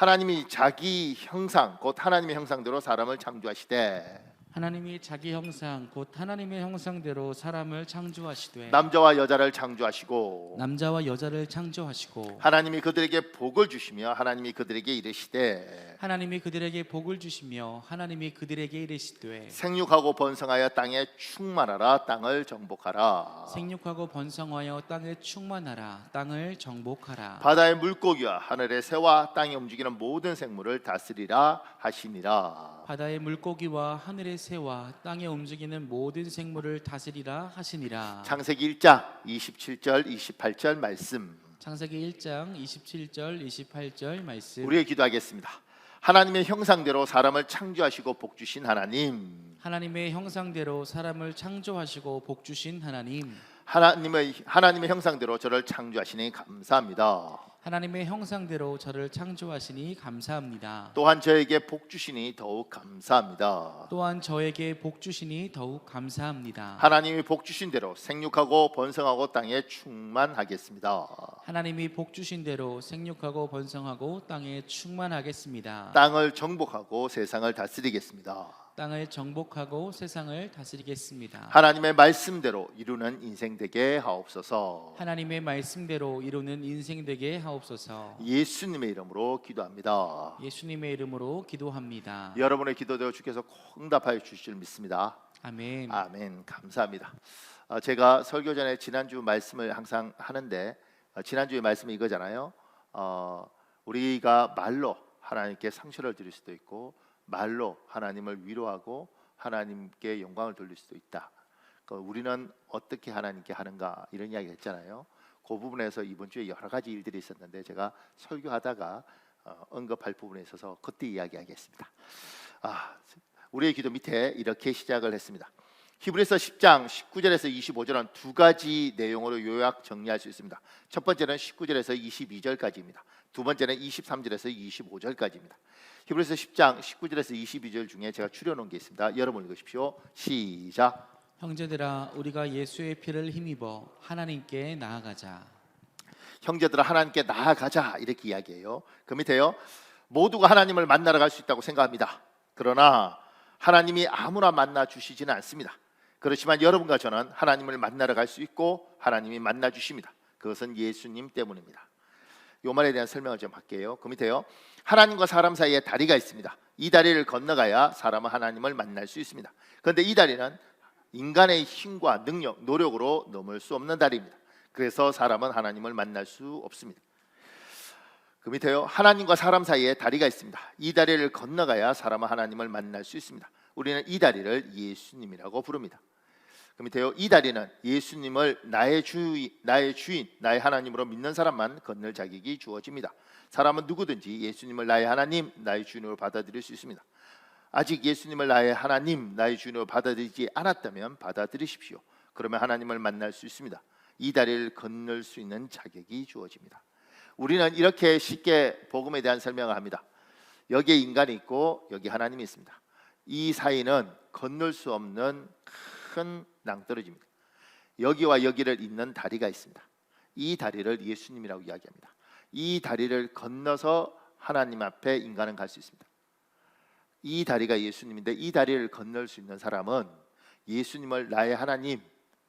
하나님이 자기 형상 곧 하나님의 형상대로 사람을 창조하시되 하나님이 자기 형상 곧 하나님의 형상대로 사람을 창조하시되 남자와 여자를 창조하시고 남자와 여자를 창조하시고 하나님이 그들에게 복을 주시며 하나님이 그들에게 이르시되 하나님이 그들에게 복을 주시며 하나님이 그들에게 이르시되 생육하고 번성하여 땅에 충만하라 땅을 정복하라 생육하고 번성하여 땅에 충만하라 땅을 정복하라 바다의 물고기와 하늘의 새와 땅에 움직이는 모든 생물을 다스리라 하시니라. 바다의 물고기와 하늘의 새와 땅에 움직이는 모든 생물을 다스리라 하시니라. 창세기 1장 27절 28절 말씀 창세기 1장 27절 28절 말씀. 우리의 기도하겠습니다. 하나님의 형상대로 사람을 창조하시고 복 주신 하나님, 하나님의 형상대로 사람을 창조하시고 복 주신 하나님, 하나님의 형상대로 저를 창조하시니 감사합니다. 하나님의 형상대로 저를 창조하시니 감사합니다. 또한 저에게 복 주시니 더욱 감사합니다. 또한 저에게 복 주시니 더욱 감사합니다. 하나님이 복 주신 대로 생육하고 번성하고 땅에 충만하겠습니다. 하나님이 복 주신 대로 생육하고 번성하고 땅에 충만하겠습니다. 땅을 정복하고 세상을 다스리겠습니다. 땅을 정복하고 세상을 다스리겠습니다. 하나님의 말씀대로 이루는 인생 되게 하옵소서. 하나님의 말씀대로 이루는 인생 되게 하옵소서. 예수님의 이름으로 기도합니다. 예수님의 이름으로 기도합니다. 여러분의 기도대로 주께서 꼭 응답하여 주실 줄 믿습니다. 아멘. 아멘. 감사합니다. 제가 설교 전에 지난주 말씀을 항상 하는데 지난주의 말씀이 이거잖아요. 우리가 말로 하나님께 상처를 드릴 수도 있고 말로 하나님을 위로하고 하나님께 영광을 돌릴 수도 있다. 우리는 어떻게 하나님께 하는가 이런 이야기 했잖아요. 그 부분에서 이번 주에 여러 가지 일들이 있었는데 제가 설교하다가 언급할 부분에 있어서 그때 이야기하겠습니다. 우리의 기도 밑에 이렇게 시작을 했습니다. 히브리서 10장 19절에서 25절은 두 가지 내용으로 요약 정리할 수 있습니다. 첫 번째는 19절에서 22절까지입니다. 두 번째는 23절에서 25절까지입니다. 히브리서 10장 19절에서 22절 중에 제가 추려놓은 게 있습니다. 여러분 읽으십시오. 시작. 형제들아 우리가 예수의 피를 힘입어 하나님께 나아가자. 형제들아 하나님께 나아가자 이렇게 이야기해요. 그 밑에요. 모두가 하나님을 만나러 갈 수 있다고 생각합니다. 그러나 하나님이 아무나 만나 주시지는 않습니다. 그렇지만 여러분과 저는 하나님을 만나러 갈 수 있고 하나님이 만나 주십니다. 그것은 예수님 때문입니다. 이 말에 대한 설명을 좀 할게요. 그 밑에요. 하나님과 사람 사이에 다리가 있습니다. 이 다리를 건너가야 사람은 하나님을 만날 수 있습니다. 그런데 이 다리는 인간의 힘과 능력, 노력으로 넘을 수 없는 다리입니다. 그래서 사람은 하나님을 만날 수 없습니다. 그 밑에요. 하나님과 사람 사이에 다리가 있습니다. 이 다리를 건너가야 사람은 하나님을 만날 수 있습니다. 우리는 이 다리를 예수님이라고 부릅니다. 그 밑에요. 이 다리는 예수님을 나의 주인, 나의 하나님으로 믿는 사람만 건널 자격이 주어집니다. 사람은 누구든지 예수님을 나의 하나님, 나의 주인으로 받아들일 수 있습니다. 아직 예수님을 나의 하나님, 나의 주인으로 받아들이지 않았다면 받아들이십시오. 그러면 하나님을 만날 수 있습니다. 이 다리를 건널 수 있는 자격이 주어집니다. 우리는 이렇게 쉽게 복음에 대한 설명을 합니다. 여기에 인간이 있고 여기 하나님이 있습니다. 이 사이는 건널 수 없는 큰 낭떠러지입니다. 여기와 여기를 잇는 다리가 있습니다. 이 다리를 예수님이라고 이야기합니다. 이 다리를 건너서 하나님 앞에 인간은 갈 수 있습니다. 이 다리가 예수님인데 이 다리를 건널 수 있는 사람은 예수님을 나의 하나님,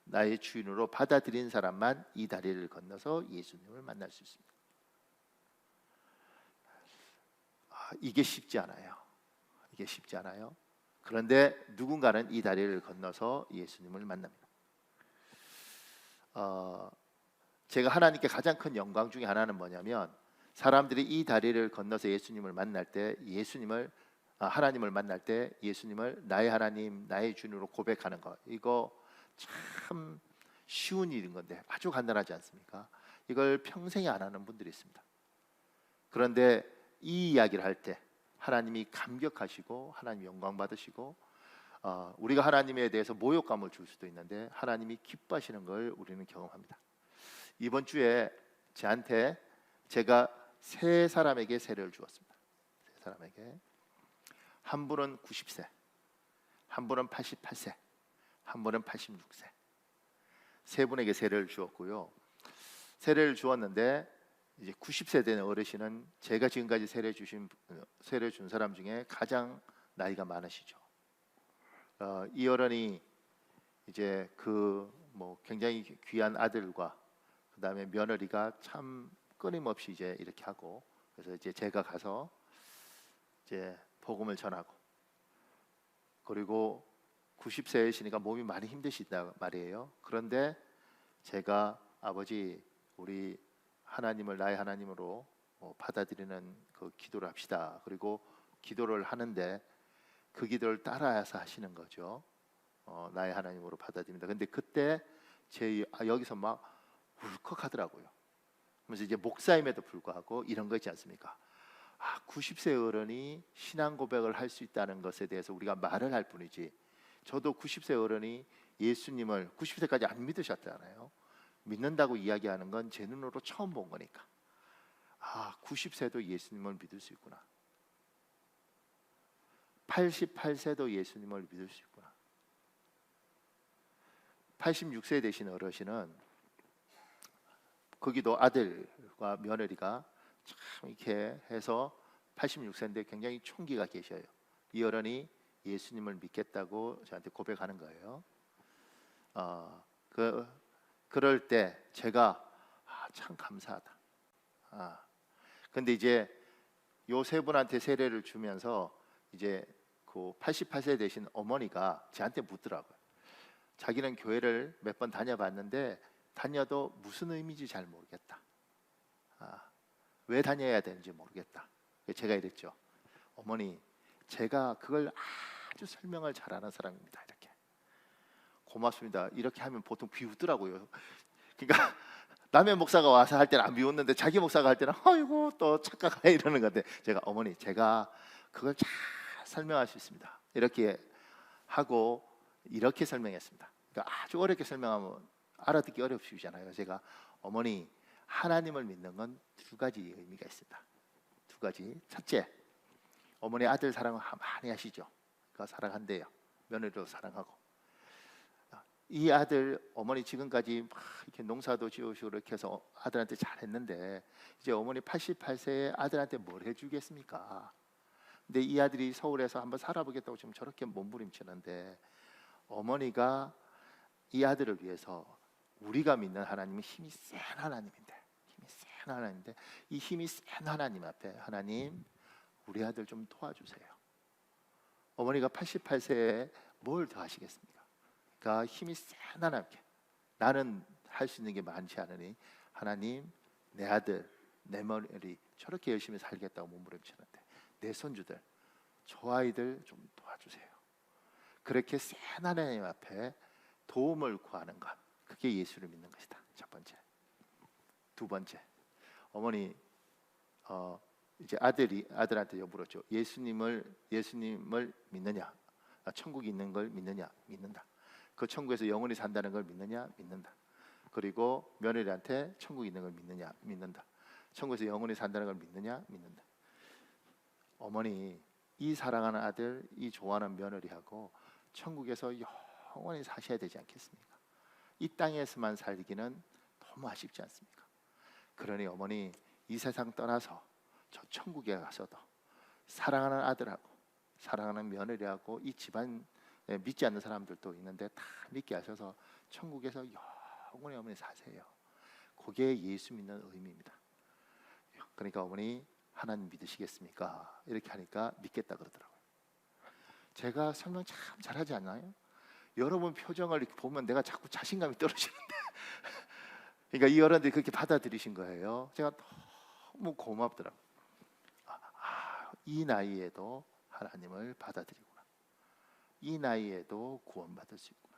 나의 주인으로 받아들인 사람만 이 다리를 건너서 예수님을 만날 수 있습니다. 이게 쉽지 않아요. 이게 쉽지 않아요. 그런데 누군가는 이 다리를 건너서 예수님을 만납니다. 제가 하나님께 가장 큰 영광 중에 하나는 뭐냐면 사람들이 이 다리를 건너서 예수님을 만날 때 하나님을 만날 때 예수님을 나의 하나님, 나의 주인으로 고백하는 것. 이거 참 쉬운 일인 건데 아주 간단하지 않습니까? 이걸 평생에 안 하는 분들이 있습니다. 그런데 이 이야기를 할 때 하나님이 감격하시고 하나님 영광 받으시고 우리가 하나님에 대해서 모욕감을 줄 수도 있는데 하나님이 기뻐하시는 걸 우리는 경험합니다. 이번 주에 제한테 제가 세 사람에게 세례를 주었습니다. 세 사람에게. 한 분은 90세, 한 분은 88세, 한 분은 86세. 세 분에게 세례를 주었고요. 세례를 주었는데 이제 90세 된 어르신은 제가 지금까지 세례 준 사람 중에 가장 나이가 많으시죠. 이 어른이 이제 그 뭐 굉장히 귀한 아들과 그다음에 며느리가 참 끊임없이 이제 이렇게 하고, 그래서 이제 제가 가서 이제 복음을 전하고, 그리고 90세이시니까 몸이 많이 힘드시다 말이에요. 그런데 제가 아버지, 우리 하나님을 나의 하나님으로 받아들이는 그 기도를 합시다. 그리고 기도를 하는데 그 기도를 따라서 하시는 거죠. 나의 하나님으로 받아들입니다. 근데 그때 여기서 막 울컥하더라고요. 그래서 이제 목사임에도 불구하고 이런 거 있지 않습니까? 90세 어른이 신앙 고백을 할 수 있다는 것에 대해서 우리가 말을 할 뿐이지, 저도 90세 어른이 예수님을 90세까지 안 믿으셨잖아요. 믿는다고 이야기하는 건 제 눈으로 처음 본 거니까 90세도 예수님을 믿을 수 있구나, 88세도 예수님을 믿을 수 있구나. 86세 되신 어르신은 거기도 아들과 며느리가 참 이렇게 해서 86세인데 굉장히 총기가 계셔요. 이 어른이 예수님을 믿겠다고 저한테 고백하는 거예요. 그럴 때 제가 참 감사하다. 근데 이제 요 세 분한테 세례를 주면서 이제 그 88세 되신 어머니가 저한테 묻더라고요. 자기는 교회를 몇 번 다녀봤는데 다녀도 무슨 의미인지 잘 모르겠다. 왜 다녀야 되는지 모르겠다. 제가 이랬죠. 어머니, 제가 그걸 아주 설명을 잘하는 사람입니다. 이렇게. 고맙습니다. 이렇게 하면 보통 비웃더라고요. 그러니까 남의 목사가 와서 할 때는 안 비웃는데 자기 목사가 할 때는 아이고 또 착각해 이러는 건데, 제가 어머니, 제가 그걸 잘 설명할 수 있습니다. 이렇게 하고 이렇게 설명했습니다. 그러니까 아주 어렵게 설명하면 알아듣기 어렵시잖아요. 제가 어머니, 하나님을 믿는 건 두 가지 의미가 있습니다. 두 가지. 첫째, 어머니 아들 사랑 많이 하시죠. 그러니까 사랑한대요. 며느리도 사랑하고. 이 아들, 어머니 지금까지 막 이렇게 농사도 지으시고 이렇게 해서 아들한테 잘했는데 이제 어머니 88세에 아들한테 뭘 해주겠습니까? 근데 이 아들이 서울에서 한번 살아보겠다고 지금 저렇게 몸부림치는데, 어머니가 이 아들을 위해서 우리가 믿는 하나님은 힘이 센 하나님인데, 이 힘이 센 하나님 앞에, 하나님 우리 아들 좀 도와주세요. 어머니가 88세에 뭘 더 하시겠습니까? 그러니까 힘이 센 하나님께, 나는 할 수 있는 게 많지 않으니 하나님, 내 아들, 내 며느리 저렇게 열심히 살겠다고 몸부림치는데 내 손주들, 저 아이들 좀 도와주세요. 그렇게 센 하나님 앞에 도움을 구하는 것, 그게 예수를 믿는 것이다. 첫 번째. 두 번째, 어머니 이제 아들한테 물었죠. 예수님을 믿느냐? 천국이 있는 걸 믿느냐? 믿는다. 그 천국에서 영원히 산다는 걸 믿느냐? 믿는다. 그리고 며느리한테 천국이 있는 걸 믿느냐? 믿는다. 천국에서 영원히 산다는 걸 믿느냐? 믿는다. 어머니, 이 사랑하는 아들, 이 좋아하는 며느리하고 천국에서 영원히 사셔야 되지 않겠습니까? 이 땅에서만 살기는 너무 아쉽지 않습니까? 그러니 어머니, 이 세상 떠나서 저 천국에 가서도 사랑하는 아들하고 사랑하는 며느리하고 이 집안 믿지 않는 사람들도 있는데 다 믿게 하셔서 천국에서 영원히 어머니 사세요. 그게 예수 믿는 의미입니다. 그러니까 어머니, 하나님 믿으시겠습니까? 이렇게 하니까 믿겠다 그러더라고요. 제가 설명 참 잘하지 않나요? 여러분 표정을 이렇게 보면 내가 자꾸 자신감이 떨어지는데 그러니까 이 어른들이 그렇게 받아들이신 거예요. 제가 너무 고맙더라고요. 이 나이에도 하나님을 받아들이구나. 이 나이에도 구원받을 수 있구나.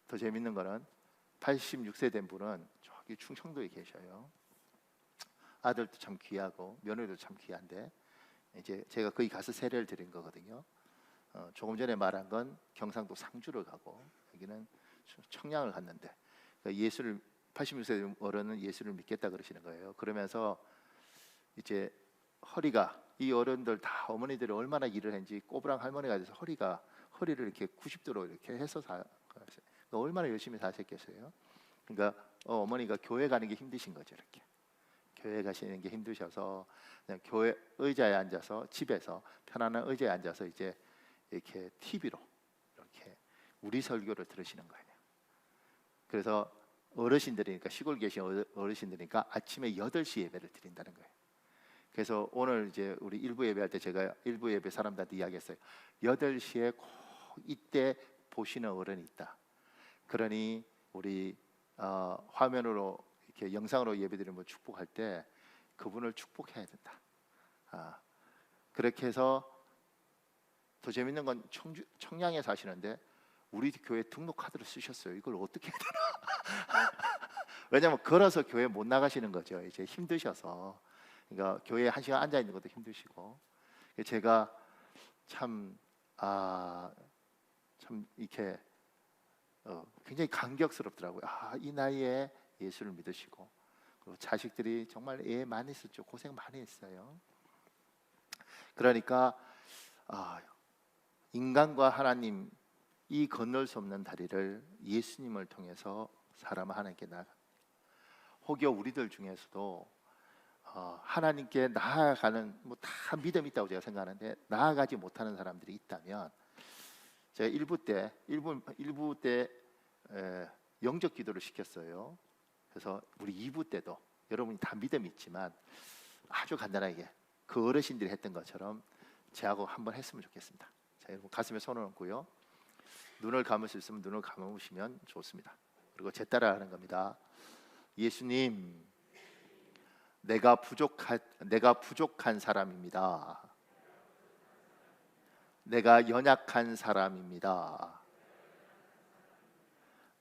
더 재밌는 거는 86세 된 분은 저기 충청도에 계셔요. 아들도 참 귀하고 며느리도 참 귀한데 이제 제가 거기 가서 세례를 드린 거거든요. 조금 전에 말한 건 경상도 상주를 가고 여기는 청량을 갔는데, 예수를 86세 어른은 예수를 믿겠다 그러시는 거예요. 그러면서 이제 허리가, 이 어른들 다 어머니들이 얼마나 일을 했는지 꼬부랑 할머니가 돼서 허리를 이렇게 90도로 이렇게 해서 얼마나 열심히 사셨겠어요. 그러니까 어머니가 교회 가는 게 힘드신 거죠. 이렇게 교회 가시는 게 힘드셔서 그냥 교회 의자에 앉아서 집에서 편안한 의자에 앉아서 이제 이렇게 TV로 이렇게 우리 설교를 들으시는 거예요. 그래서 어르신들이니까 시골 계신 어르신들이니까 아침에 8시 예배를 드린다는 거예요. 그래서 오늘 이제 우리 일부 예배할 때 제가 일부 예배 사람들한테 이야기했어요. 8시에 꼭 이때 보시는 어른이 있다. 그러니 우리 화면으로 이렇게 영상으로 예배드리면 축복할 때 그분을 축복해야 된다. 그렇게 해서 더 재밌는 건 청량에 사시는데 우리 교회 등록 카드를 쓰셨어요. 이걸 어떻게 해야 되나? 왜냐하면 걸어서 교회 못 나가시는 거죠. 이제 힘드셔서. 그러니까 교회에 1시간 앉아 있는 것도 힘드시고. 제가 참 이렇게 굉장히 감격스럽더라고요. 이 나이에 예수를 믿으시고, 그리고 자식들이 정말 애 많이 썼죠. 고생 많이 했어요. 그러니까 인간과 하나님 이 건널 수 없는 다리를 예수님을 통해서 사람은 하나님께 나아가. 혹여 우리들 중에서도 하나님께 나아가는 다 믿음이 있다고 제가 생각하는데 나아가지 못하는 사람들이 있다면, 제가 일부 때 영적 기도를 시켰어요. 그래서 우리 2부 때도 여러분이 다 믿음이 있지만 아주 간단하게 그 어르신들이 했던 것처럼 저하고 한번 했으면 좋겠습니다. 자, 여러분 가슴에 손을 얹고요. 눈을 감을 수 있으면 눈을 감으시면 좋습니다. 그리고 제 따라 하는 겁니다. 예수님, 내가 부족한 사람입니다. 내가 연약한 사람입니다.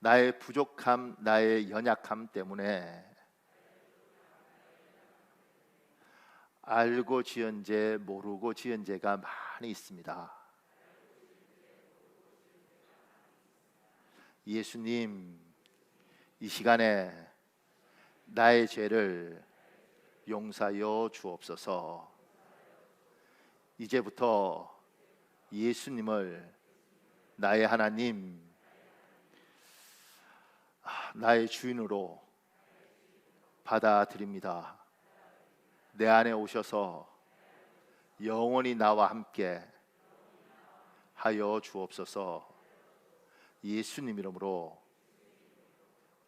나의 부족함, 나의 연약함 때문에 알고 지은 죄, 모르고 지은 죄가 많이 있습니다. 예수님, 이 시간에 나의 죄를 용서하여 주옵소서. 이제부터 예수님을 나의 하나님, 나의 주인으로 받아들입니다. 내 안에 오셔서 영원히 나와 함께 하여 주옵소서. 예수님 이름으로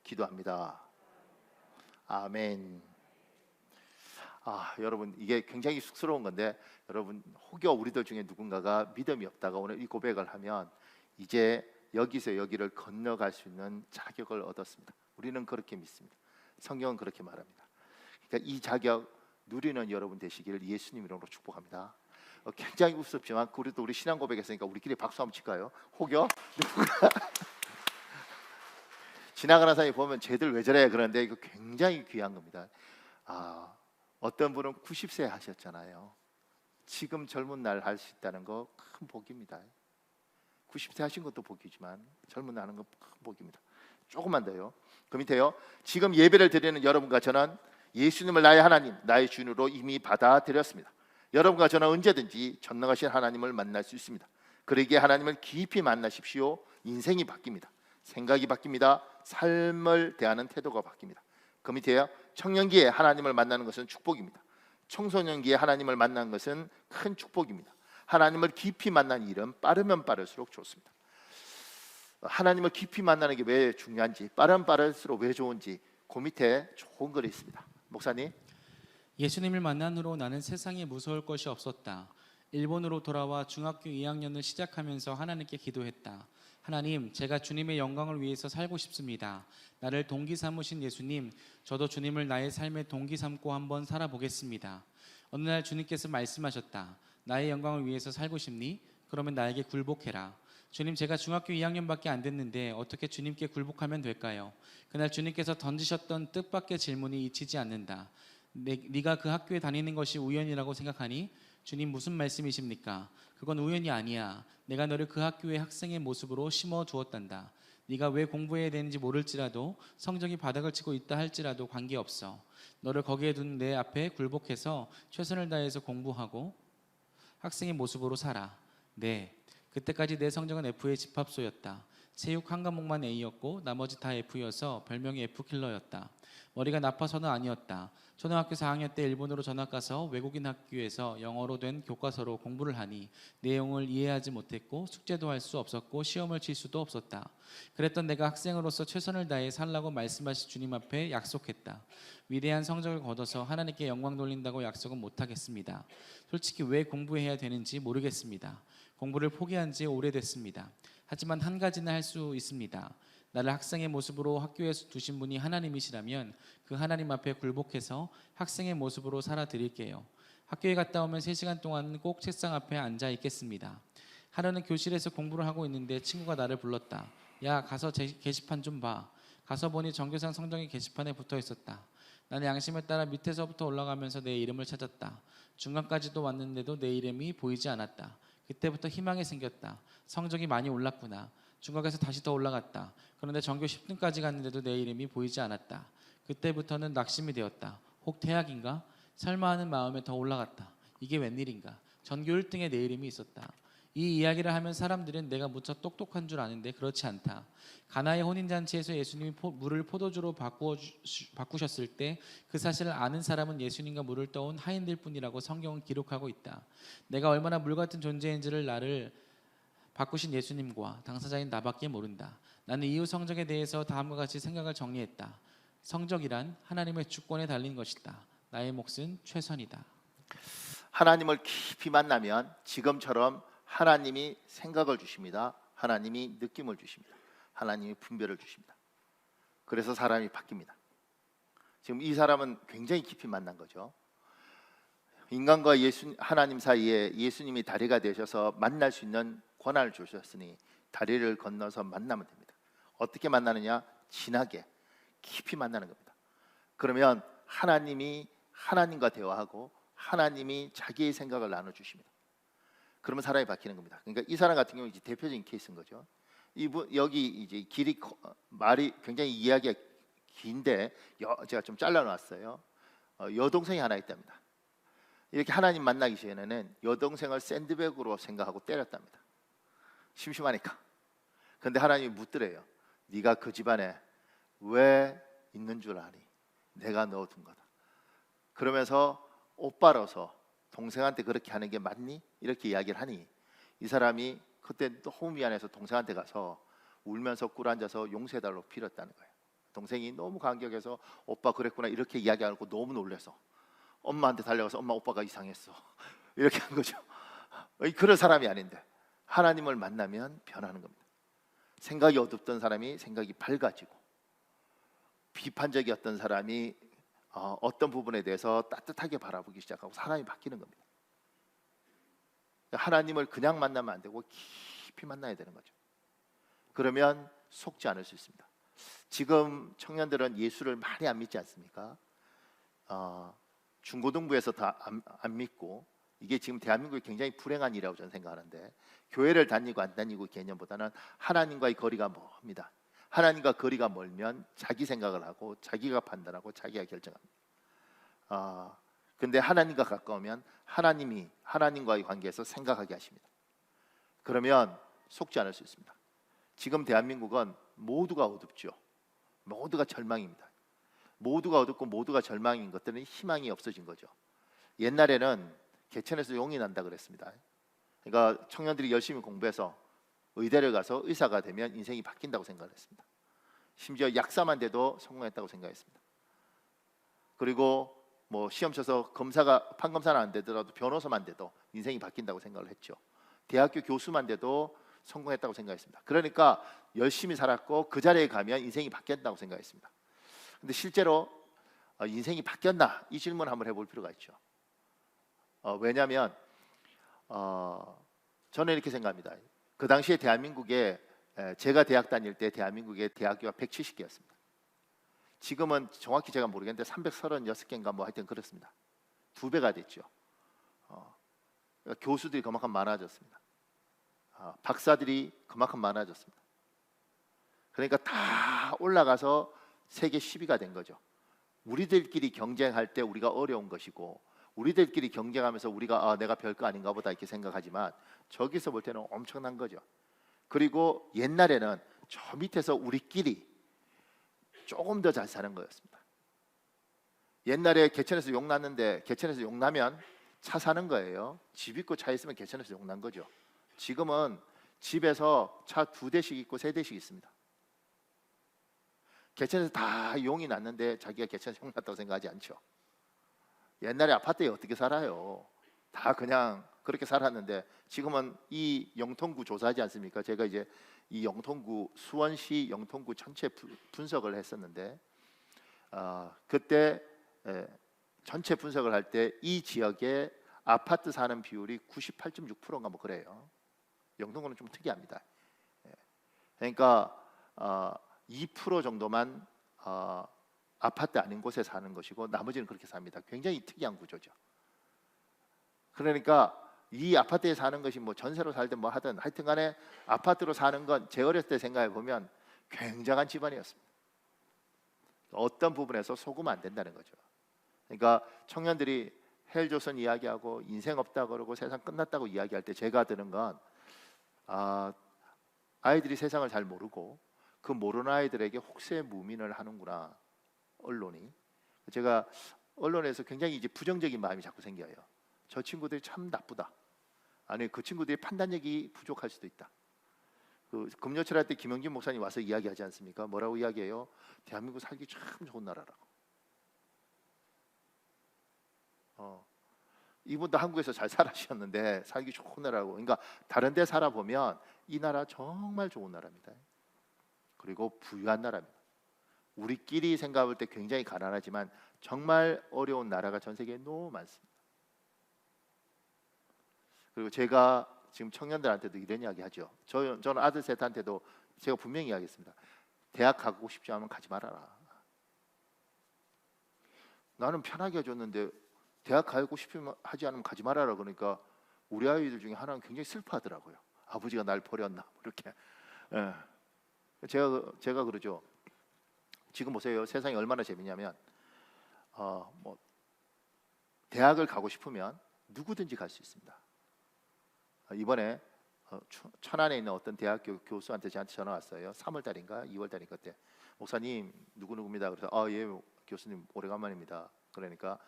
기도합니다. 아멘. 여러분, 이게 굉장히 쑥스러운 건데, 여러분 혹여 우리들 중에 누군가가 믿음이 없다가 오늘 이 고백을 하면 이제 여기서 여기를 건너갈 수 있는 자격을 얻었습니다. 우리는 그렇게 믿습니다. 성경은 그렇게 말합니다. 그러니까 이 자격 누리는 여러분 되시기를 예수님 이름으로 축복합니다. 굉장히 우습지만 그래도 우리 신앙 고백했으니까 우리끼리 박수 한번 칠까요? 혹여 누가 지나가는 사람이 보면 쟤들 왜 저래 그러는데 이거 굉장히 귀한 겁니다. 어떤 분은 90세 하셨잖아요. 지금 젊은 날 할 수 있다는 거 큰 복입니다. 90세 하신 것도 복이지만 젊은 날 하는 거 큰 복입니다. 조금만 더요. 그 밑에요. 지금 예배를 드리는 여러분과 저는 예수님을 나의 하나님, 나의 주인으로 이미 받아들였습니다. 여러분과 저는 언제든지 전능하신 하나님을 만날 수 있습니다. 그러기에 하나님을 깊이 만나십시오. 인생이 바뀝니다. 생각이 바뀝니다. 삶을 대하는 태도가 바뀝니다. 그 밑에요. 청년기에 하나님을 만나는 것은 축복입니다. 청소년기에 하나님을 만나는 것은 큰 축복입니다. 하나님을 깊이 만나는 일은 빠르면 빠를수록 좋습니다. 하나님을 깊이 만나는 게 왜 중요한지, 빠르면 빠를수록 왜 좋은지 그 밑에 좋은 글이 있습니다. 목사님. 예수님을 만난 후로 나는 세상에 무서울 것이 없었다. 일본으로 돌아와 중학교 2학년을 시작하면서 하나님께 기도했다. 하나님, 제가 주님의 영광을 위해서 살고 싶습니다. 나를 동기 삼으신 예수님, 저도 주님을 나의 삶의 동기 삼고 한번 살아보겠습니다. 어느 날 주님께서 말씀하셨다. 나의 영광을 위해서 살고 싶니? 그러면 나에게 굴복해라. 주님, 제가 중학교 2학년밖에 안 됐는데 어떻게 주님께 굴복하면 될까요? 그날 주님께서 던지셨던 뜻밖의 질문이 잊히지 않는다. 네가 그 학교에 다니는 것이 우연이라고 생각하니? 주님, 무슨 말씀이십니까? 그건 우연이 아니야. 내가 너를 그 학교의 학생의 모습으로 심어 두었단다. 네가 왜 공부해야 되는지 모를지라도, 성적이 바닥을 치고 있다 할지라도 관계없어. 너를 거기에 둔 내 앞에 굴복해서 최선을 다해서 공부하고 학생의 모습으로 살아. 네, 그때까지 내 성적은 F의 집합소였다. 체육 한 과목만 A였고 나머지 다 F여서 별명이 F킬러였다. 머리가 나빠서는 아니었다. 초등학교 4학년 때 일본으로 전학 가서 외국인 학교에서 영어로 된 교과서로 공부를 하니 내용을 이해하지 못했고 숙제도 할 수 없었고 시험을 칠 수도 없었다. 그랬던 내가 학생으로서 최선을 다해 살라고 말씀하신 주님 앞에 약속했다. 위대한 성적을 거둬서 하나님께 영광 돌린다고 약속은 못하겠습니다. 솔직히 왜 공부해야 되는지 모르겠습니다. 공부를 포기한 지 오래됐습니다. 하지만 한 가지는 할 수 있습니다. 나를 학생의 모습으로 학교에 두신 분이 하나님이시라면 그 하나님 앞에 굴복해서 학생의 모습으로 살아드릴게요. 학교에 갔다 오면 3시간 동안 꼭 책상 앞에 앉아 있겠습니다. 하루는 교실에서 공부를 하고 있는데 친구가 나를 불렀다. 야, 가서 게시판 좀 봐. 가서 보니 전교상 성적이 게시판에 붙어 있었다. 나는 양심에 따라 밑에서부터 올라가면서 내 이름을 찾았다. 중간까지도 왔는데도 내 이름이 보이지 않았다. 그때부터 희망이 생겼다. 성적이 많이 올랐구나. 중간에서 다시 더 올라갔다. 그런데 전교 10등까지 갔는데도 내 이름이 보이지 않았다. 그때부터는 낙심이 되었다. 혹 퇴학인가? 설마 하는 마음에 더 올라갔다. 이게 웬일인가? 전교 1등에 내 이름이 있었다. 이 이야기를 하면 사람들은 내가 무척 똑똑한 줄 아는데 그렇지 않다. 가나의 혼인잔치에서 예수님이 물을 포도주로 바꾸셨을 때 그 사실을 아는 사람은 예수님과 물을 떠온 하인들 뿐이라고 성경은 기록하고 있다. 내가 얼마나 물 같은 존재인지를 나를 바꾸신 예수님과 당사자인 나밖에 모른다. 나는 이후 성적에 대해서 다음과 같이 생각을 정리했다. 성적이란 하나님의 주권에 달린 것이다. 나의 몫은 최선이다. 하나님을 깊이 만나면 지금처럼 하나님이 생각을 주십니다. 하나님이 느낌을 주십니다. 하나님이 분별을 주십니다. 그래서 사람이 바뀝니다. 지금 이 사람은 굉장히 깊이 만난 거죠. 인간과 하나님 사이에 예수님이 다리가 되셔서 만날 수 있는 권한을 주셨으니 다리를 건너서 만나면 됩니다. 어떻게 만나느냐? 진하게 깊이 만나는 겁니다. 그러면 하나님이 하나님과 대화하고 하나님이 자기의 생각을 나눠주십니다. 그러면 사람이 바뀌는 겁니다. 그러니까 이 사람 같은 경우 이제 대표적인 케이스인 거죠. 이분 여기 이제 말이 굉장히 이야기가 긴데 제가 좀 잘라놨어요. 여동생이 하나 있답니다. 이렇게 하나님 만나기 전에는 여동생을 샌드백으로 생각하고 때렸답니다. 심심하니까. 그런데 하나님이 묻더래요. 네가 그 집안에 왜 있는 줄 아니? 내가 넣어둔 거다. 그러면서 오빠로서 동생한테 그렇게 하는 게 맞니? 이렇게 이야기를 하니 이 사람이 그때 너무 미안해서 동생한테 가서 울면서 꿇어앉아서 용서해달라고 빌었다는 거예요. 동생이 너무 감격해서 오빠 그랬구나 이렇게 이야기하고 너무 놀라서 엄마한테 달려가서 엄마 오빠가 이상했어 이렇게 한 거죠. 그런 사람이 아닌데 하나님을 만나면 변하는 겁니다. 생각이 어둡던 사람이 생각이 밝아지고 비판적이었던 사람이 어떤 부분에 대해서 따뜻하게 바라보기 시작하고 사람이 바뀌는 겁니다. 하나님을 그냥 만나면 안 되고 깊이 만나야 되는 거죠. 그러면 속지 않을 수 있습니다. 지금 청년들은 예수를 많이 안 믿지 않습니까? 중고등부에서 다 안 믿고 이게 지금 대한민국이 굉장히 불행한 일이라고 저는 생각하는데 교회를 다니고 안 다니고 개념보다는 하나님과의 거리가 멉니다. 하나님과 거리가 멀면 자기 생각을 하고 자기가 판단하고 자기가 결정합니다. 근데 하나님과 가까우면 하나님이 하나님과의 관계에서 생각하게 하십니다. 그러면 속지 않을 수 있습니다. 지금 대한민국은 모두가 어둡죠. 모두가 절망입니다. 모두가 어둡고 모두가 절망인 것들은 희망이 없어진 거죠. 옛날에는 개천에서 용이 난다 그랬습니다. 그러니까 청년들이 열심히 공부해서 의대를 가서 의사가 되면 인생이 바뀐다고 생각을 했습니다. 심지어 약사만 돼도 성공했다고 생각했습니다. 그리고 뭐 시험 쳐서 판검사는 안 되더라도 변호사만 돼도 인생이 바뀐다고 생각을 했죠. 대학교 교수만 돼도 성공했다고 생각했습니다. 그러니까 열심히 살았고 그 자리에 가면 인생이 바뀌었다고 생각했습니다. 근데 실제로 인생이 바뀌었나? 이 질문 한번 해볼 필요가 있죠. 왜냐하면 저는 이렇게 생각합니다. 그 당시에 대한민국에 제가 대학 다닐 때 대한민국의 대학교가 170개였습니다. 지금은 정확히 제가 모르겠는데 336개인가 뭐 하여튼 그렇습니다. 2배가 됐죠. 그러니까 교수들이 그만큼 많아졌습니다. 박사들이 그만큼 많아졌습니다. 그러니까 다 올라가서 세계 10위가 된 거죠. 우리들끼리 경쟁할 때 우리가 어려운 것이고 우리들끼리 경쟁하면서 우리가 내가 별거 아닌가 보다 이렇게 생각하지만 저기서 볼 때는 엄청난 거죠. 그리고 옛날에는 저 밑에서 우리끼리 조금 더 잘 사는 거였습니다. 옛날에 개천에서 욕 났는데 개천에서 욕 나면 차 사는 거예요. 집 있고 차 있으면 개천에서 욕 난 거죠. 지금은 집에서 차 2대씩 있고 3대씩 있습니다. 개천에서 다 용이 났는데 자기가 개천에서 욕 났다고 생각하지 않죠. 옛날에 아파트에 어떻게 살아요? 다 그냥 그렇게 살았는데 지금은 이 영통구 조사하지 않습니까? 제가 이제 이 영통구 수원시 영통구 전체 분석을 했었는데 그때 전체 분석을 할 때 이 지역에 아파트 사는 비율이 98.6%인가 뭐 그래요. 영통구는 좀 특이합니다. 그러니까 2% 정도만 아파트 아닌 곳에 사는 것이고 나머지는 그렇게 삽니다. 굉장히 특이한 구조죠. 그러니까 이 아파트에 사는 것이 뭐 전세로 살든 뭐 하든 하여튼간에 아파트로 사는 건 제 어렸을 때 생각해 보면 굉장한 집안이었습니다. 어떤 부분에서 속으면 안 된다는 거죠. 그러니까 청년들이 헬조선 이야기하고 인생 없다 그러고 세상 끝났다고 이야기할 때 제가 드는 건 아이들이 세상을 잘 모르고 그 모르는 아이들에게 혹세무민을 하는구나 언론이. 제가 언론에서 굉장히 이제 부정적인 마음이 자꾸 생겨요. 저 친구들이 참 나쁘다. 아니 그 친구들이 판단력이 부족할 수도 있다. 그 금요철 할 때 김영진 목사님 와서 이야기하지 않습니까? 뭐라고 이야기해요? 대한민국 살기 참 좋은 나라라고. 이분도 한국에서 잘 살아셨는데 살기 좋은 나라고. 그러니까 다른 데 살아보면 이 나라 정말 좋은 나라입니다. 그리고 부유한 나라입니다. 우리끼리 생각할 때 굉장히 가난하지만 정말 어려운 나라가 전 세계에 너무 많습니다. 그리고 제가 지금 청년들한테도 이런 이야기 하죠. 저는 아들 셋한테도 제가 분명히 이야기했습니다. 대학 가고 싶지 않으면 가지 말아라. 나는 편하게 해줬는데 대학 가고 싶으면 하지 않으면 가지 말아라. 그러니까 우리 아이들 중에 하나는 굉장히 슬퍼하더라고요. 아버지가 날 버렸나 이렇게. 예. 제가 그러죠. 지금 보세요. 세상이 얼마나 재밌냐면 뭐 대학을 가고 싶으면 누구든지 갈 수 있습니다. 이번에 천안에 있는 어떤 대학교 교수한테 저한테 전화 왔어요. 3월 달인가 2월 달인가 그때. 목사님 누구누구입니다. 그래서 예 교수님 오래간만입니다. 그러니까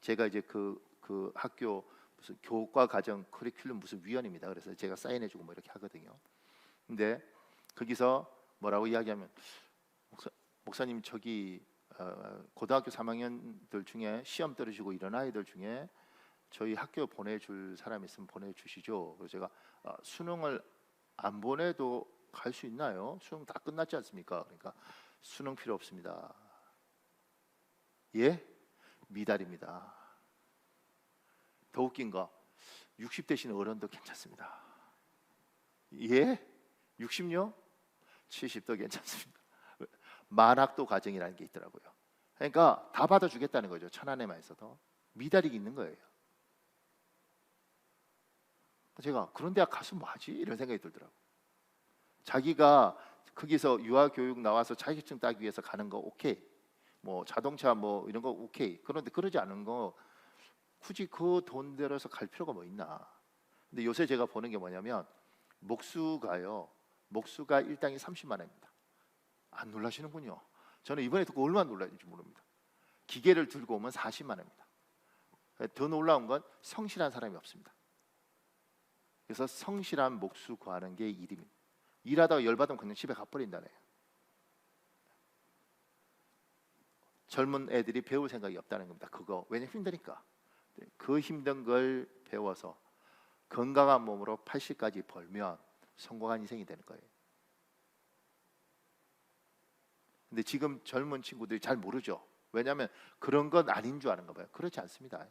제가 이제 그 학교 무슨 교과 과정 커리큘럼 무슨 위원입니다. 그래서 제가 사인해주고 뭐 이렇게 하거든요. 근데 거기서 뭐라고 이야기하면 목사님 저기 고등학교 3학년들 중에 시험 떨어지고 이런 아이들 중에 저희 학교 보내줄 사람 있으면 보내주시죠. 그래서 제가 수능을 안 보내도 갈 수 있나요? 수능 다 끝났지 않습니까? 그러니까 수능 필요 없습니다. 예? 미달입니다. 더 웃긴 거 60 되신 어른도 괜찮습니다. 예? 60요? 70도 괜찮습니다. 만학도 과정이라는 게 있더라고요. 그러니까 다 받아주겠다는 거죠. 천안에만 있어도 미달이 있는 거예요. 제가 그런 대학 가서 뭐 하지? 이런 생각이 들더라고요. 자기가 거기서 유아교육 나와서 자격증 따기 위해서 가는 거 오케이. 뭐 자동차 뭐 이런 거 오케이. 그런데 그러지 않은 거 굳이 그 돈 들여서 갈 필요가 뭐 있나. 근데 요새 제가 보는 게 뭐냐면 목수가요. 목수가 일당이 30만 원입니다. 안 놀라시는군요. 저는 이번에 듣고 얼마나 놀랐는지 모릅니다. 기계를 들고 오면 40만 원입니다. 더 놀라운 건 성실한 사람이 없습니다. 그래서 성실한 목수 구하는 게 일입니다. 일하다가 열받으면 그냥 집에 가버린다네요. 젊은 애들이 배울 생각이 없다는 겁니다. 그거 왜냐면 힘드니까. 그 힘든 걸 배워서 건강한 몸으로 80까지 벌면 성공한 인생이 되는 거예요. 근데 지금 젊은 친구들이 잘 모르죠. 왜냐하면 그런 건 아닌 줄 아는가 봐요. 그렇지 않습니다.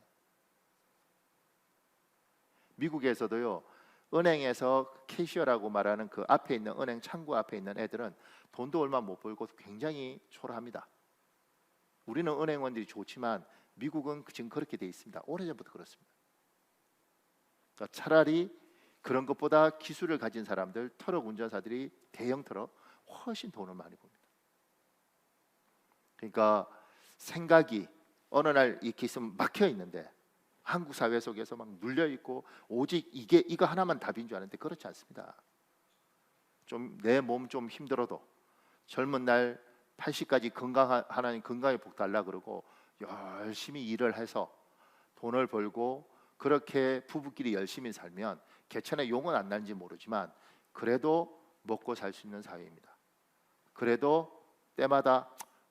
미국에서도요. 은행에서 캐시어라고 말하는 그 앞에 있는 은행 창구 앞에 있는 애들은 돈도 얼마 못 벌고 굉장히 초라합니다. 우리는 은행원들이 좋지만 미국은 지금 그렇게 돼 있습니다. 오래전부터 그렇습니다. 그러니까 차라리 그런 것보다 기술을 가진 사람들, 트럭 운전사들이 대형 트럭 훨씬 돈을 많이 봅니다. 그러니까 생각이 어느 날 이렇게 있으면 막혀 있는데 한국 사회 속에서 막 눌려 있고 오직 이거 하나만 답인 줄 아는데 그렇지 않습니다. 좀 내 몸 좀 힘들어도 젊은 날 80까지 건강한 하나님 건강에 복 달라 그러고 열심히 일을 해서 돈을 벌고 그렇게 부부끼리 열심히 살면 개천에 용은 안 날지 모르지만 그래도 먹고 살 수 있는 사회입니다. 그래도 때마다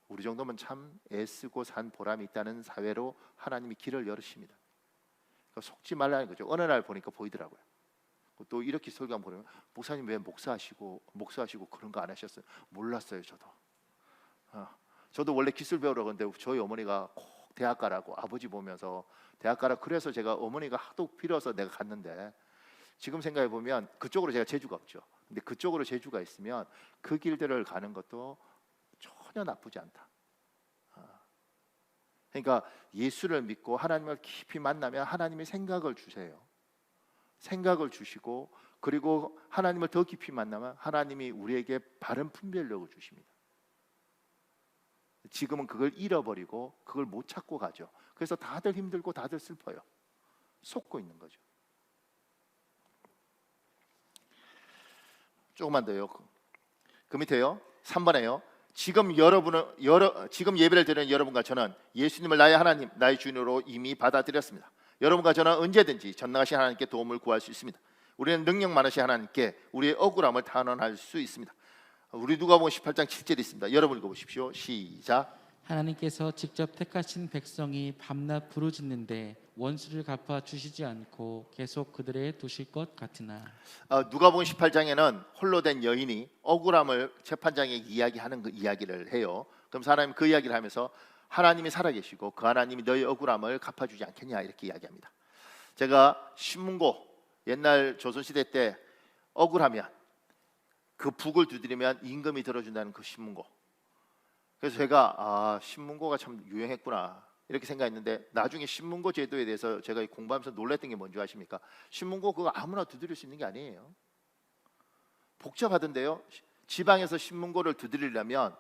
우리 정도면 참 애쓰고 산 보람이 있다는 사회로 하나님이 길을 열으십니다. 그러니까 속지 말라는 거죠. 어느 날 보니까 보이더라고요. 또 이렇게 설교한 보면 목사님 왜 목사하시고 그런 거 안 하셨어요? 몰랐어요. 저도 원래 기술 배우러 갔는데 저희 어머니가 꼭 대학 가라고 아버지 보면서 대학 가라 그래서 제가 어머니가 하도 빌어서 내가 갔는데 지금 생각해 보면 그쪽으로 제가 재주가 없죠. 근데 그쪽으로 재주가 있으면 그 길들을 가는 것도 전혀 나쁘지 않다. 그러니까 예수를 믿고 하나님을 깊이 만나면 하나님의 생각을 주세요. 생각을 주시고 그리고 하나님을 더 깊이 만나면 하나님이 우리에게 바른 분별력을 주십니다. 지금은 그걸 잃어버리고 그걸 못 찾고 가죠. 그래서 다들 힘들고 다들 슬퍼요. 속고 있는 거죠. 조금만 더요. 그 밑에요. 3번에요. 지금 예배를 드리는 여러분과 저는 예수님을 나의 하나님, 나의 주인으로 이미 받아들였습니다. 여러분과 저는 언제든지 전능하신 하나님께 도움을 구할 수 있습니다. 우리는 능력 많으신 하나님께 우리의 억울함을 탄원할 수 있습니다. 우리 누가복음 18장 7절이 있습니다. 여러분 읽어보십시오. 시작. 하나님께서 직접 택하신 백성이 밤낮 부르짖는데 원수를 갚아 주시지 않고 계속 그들의 두실 것 같으나. 누가복음 18장에는 홀로 된 여인이 억울함을 재판장에게 이야기하는 그 이야기를 해요. 그럼 하나님 그 이야기를 하면서 하나님이 살아계시고 그 하나님이 너희 억울함을 갚아주지 않겠냐 이렇게 이야기합니다. 제가 신문고 옛날 조선시대 때 억울하면 그 북을 두드리면 임금이 들어준다는 그 신문고. 그래서 제가 신문고가 참 유행했구나 이렇게 생각했는데 나중에 신문고 제도에 대해서 제가 공부하면서 놀랐던 게 뭔지 아십니까? 신문고 그거 아무나 두드릴 수 있는 게 아니에요. 복잡하던데요. 지방에서 신문고를 두드리려면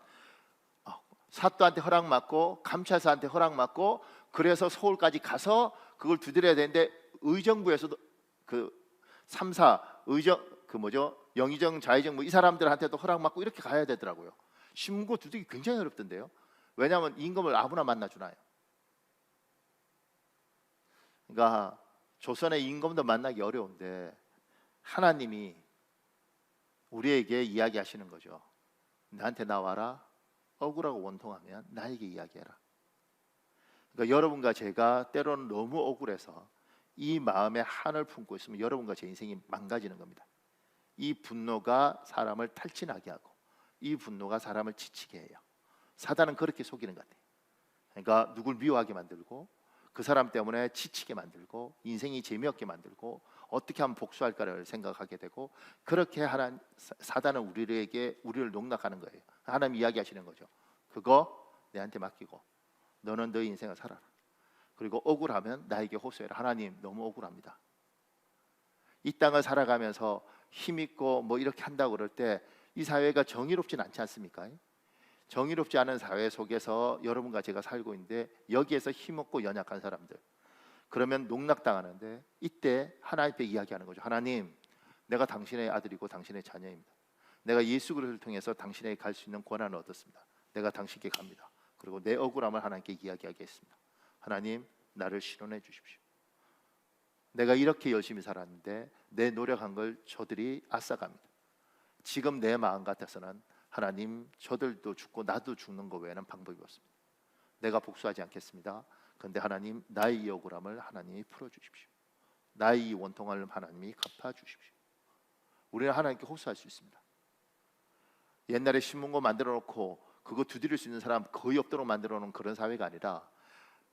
사또한테 허락받고 감찰사한테 허락받고 그래서 서울까지 가서 그걸 두드려야 되는데 의정부에서도 그 3사 의정 영의정 자의정 이 사람들한테도 허락받고 이렇게 가야 되더라고요. 신문고 두드리기 굉장히 어렵던데요. 왜냐하면 임금을 아무나 만나주나요? 그러니까 조선의 임금도 만나기 어려운데 하나님이 우리에게 이야기하시는 거죠. 나한테 나와라. 억울하고 원통하면 나에게 이야기해라. 그러니까 여러분과 제가 때로는 너무 억울해서 이 마음에 한을 품고 있으면 여러분과 제 인생이 망가지는 겁니다. 이 분노가 사람을 탈진하게 하고 이 분노가 사람을 지치게 해요. 사단은 그렇게 속이는 것 같아요. 그러니까 누굴 미워하게 만들고 그 사람 때문에 지치게 만들고 인생이 재미없게 만들고 어떻게 하면 복수할까를 생각하게 되고 그렇게 사단은 우리를 농락하는 거예요. 하나님 이야기하시는 거죠. 그거 내한테 맡기고 너는 너의 인생을 살아라. 그리고 억울하면 나에게 호소해라. 하나님 너무 억울합니다. 이 땅을 살아가면서 힘있고 뭐 이렇게 한다고 그럴 때 이 사회가 정의롭진 않지 않습니까? 정의롭지 않은 사회 속에서 여러분과 제가 살고 있는데 여기에서 힘없고 연약한 사람들 그러면 농락당하는데 이때 하나님 앞에 이야기하는 거죠. 하나님 내가 당신의 아들이고 당신의 자녀입니다. 내가 예수 그리스도를 통해서 당신에게 갈 수 있는 권한을 얻었습니다. 내가 당신께 갑니다. 그리고 내 억울함을 하나님께 이야기하겠습니다. 하나님 나를 실현해 주십시오. 내가 이렇게 열심히 살았는데 내 노력한 걸 저들이 앗아갑니다. 지금 내 마음 같아서는 하나님 저들도 죽고 나도 죽는 거 외에는 방법이 없습니다. 내가 복수하지 않겠습니다. 그런데 하나님 나의 이 억울함을 하나님이 풀어주십시오. 나의 이 원통함을 하나님이 갚아주십시오. 우리는 하나님께 호소할 수 있습니다. 옛날에 신문고 만들어 놓고 그거 두드릴 수 있는 사람 거의 없도록 만들어 놓은 그런 사회가 아니라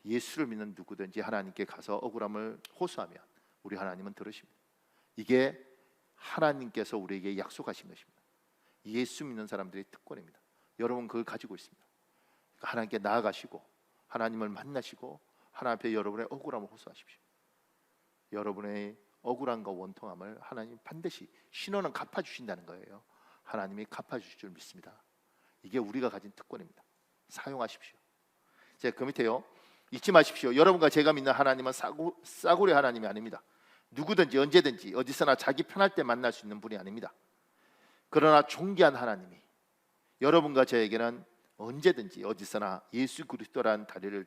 예수를 믿는 누구든지 하나님께 가서 억울함을 호소하면 우리 하나님은 들으십니다. 이게 하나님께서 우리에게 약속하신 것입니다. 예수 믿는 사람들의 특권입니다. 여러분 그걸 가지고 있습니다. 그러니까 하나님께 나아가시고 하나님을 만나시고 하나님 앞에 여러분의 억울함을 호소하십시오. 여러분의 억울함과 원통함을 하나님 반드시 신원은 갚아주신다는 거예요. 하나님이 갚아주실 줄 믿습니다. 이게 우리가 가진 특권입니다. 사용하십시오. 그 밑에요. 잊지 마십시오. 여러분과 제가 믿는 하나님은 싸구려 하나님이 아닙니다. 누구든지 언제든지 어디서나 자기 편할 때 만날 수 있는 분이 아닙니다. 그러나 존귀한 하나님이 여러분과 저에게는 언제든지 어디서나 예수 그리스도라는 다리를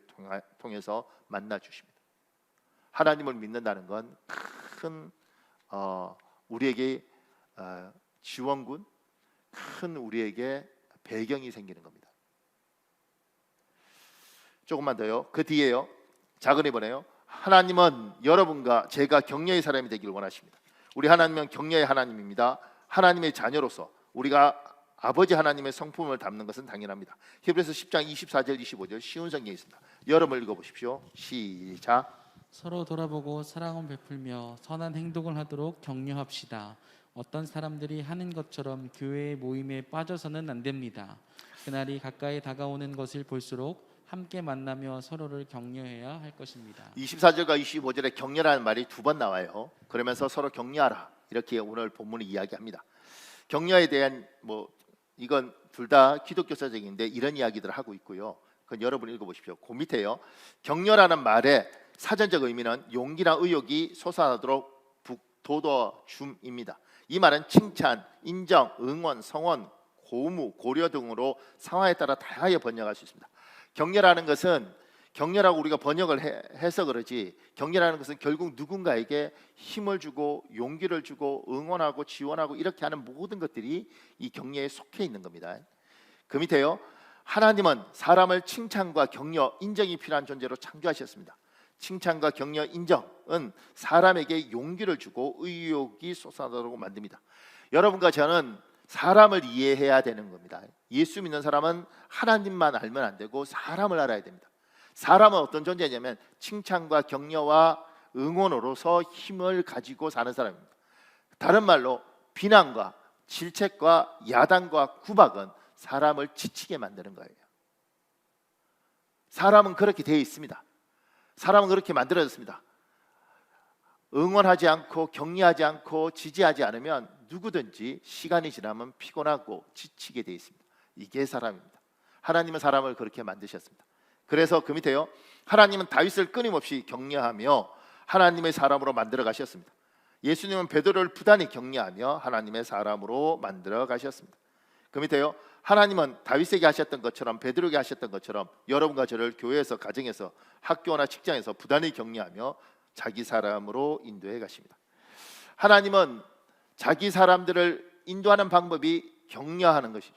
통해서 만나 주십니다. 하나님을 믿는다는 건 큰 우리에게 지원군, 큰 우리에게 배경이 생기는 겁니다. 조금만 더요. 그 뒤에요. 작은 이번에요. 하나님은 여러분과 제가 격려의 사람이 되기를 원하십니다. 우리 하나님은 격려의 하나님입니다. 하나님의 자녀로서 우리가 아버지 하나님의 성품을 담는 것은 당연합니다. 히브리서 10장 24절 25절 쉬운 성경이 있습니다. 여러분 읽어보십시오. 시작. 서로 돌아보고 사랑을 베풀며 선한 행동을 하도록 격려합시다. 어떤 사람들이 하는 것처럼 교회의 모임에 빠져서는 안 됩니다. 그날이 가까이 다가오는 것을 볼수록 함께 만나며 서로를 격려해야 할 것입니다. 24절과 25절에 격려라는 말이 두 번 나와요. 그러면서 서로 격려하라 이렇게 오늘 본문이 이야기합니다. 격려에 대한 이건 둘 다 기독교서적인데 이런 이야기들을 하고 있고요. 그건 여러분 읽어보십시오. 그 밑에요. 격려라는 말의 사전적 의미는 용기나 의욕이 솟아나도록 북돋워줌입니다. 이 말은 칭찬, 인정, 응원, 성원, 고무, 고려 등으로 상황에 따라 다양하게 번역할 수 있습니다. 격려라는 것은 격려라고 우리가 번역을 해서 그러지 격려라는 것은 결국 누군가에게 힘을 주고 용기를 주고 응원하고 지원하고 이렇게 하는 모든 것들이 이 격려에 속해 있는 겁니다. 그 밑에요. 하나님은 사람을 칭찬과 격려, 인정이 필요한 존재로 창조하셨습니다. 칭찬과 격려, 인정은 사람에게 용기를 주고 의욕이 솟아나도록 만듭니다. 여러분과 저는 사람을 이해해야 되는 겁니다. 예수 믿는 사람은 하나님만 알면 안 되고 사람을 알아야 됩니다. 사람은 어떤 존재냐면 칭찬과 격려와 응원으로서 힘을 가지고 사는 사람입니다. 다른 말로 비난과 질책과 야단과 구박은 사람을 지치게 만드는 거예요. 사람은 그렇게 되어 있습니다. 사람은 그렇게 만들어졌습니다. 응원하지 않고 격려하지 않고 지지하지 않으면 누구든지 시간이 지나면 피곤하고 지치게 되어 있습니다. 이게 사람입니다. 하나님은 사람을 그렇게 만드셨습니다. 그래서 그 밑에요. 하나님은 다윗을 끊임없이 격려하며 하나님의 사람으로 만들어 가셨습니다. 예수님은 베드로를 부단히 격려하며 하나님의 사람으로 만들어 가셨습니다. 그 밑에요. 하나님은 다윗에게 하셨던 것처럼 베드로에게 하셨던 것처럼 여러분과 저를 교회에서 가정에서 학교나 직장에서 부단히 격려하며 자기 사람으로 인도해 가십니다. 하나님은 자기 사람들을 인도하는 방법이 격려하는 것이죠.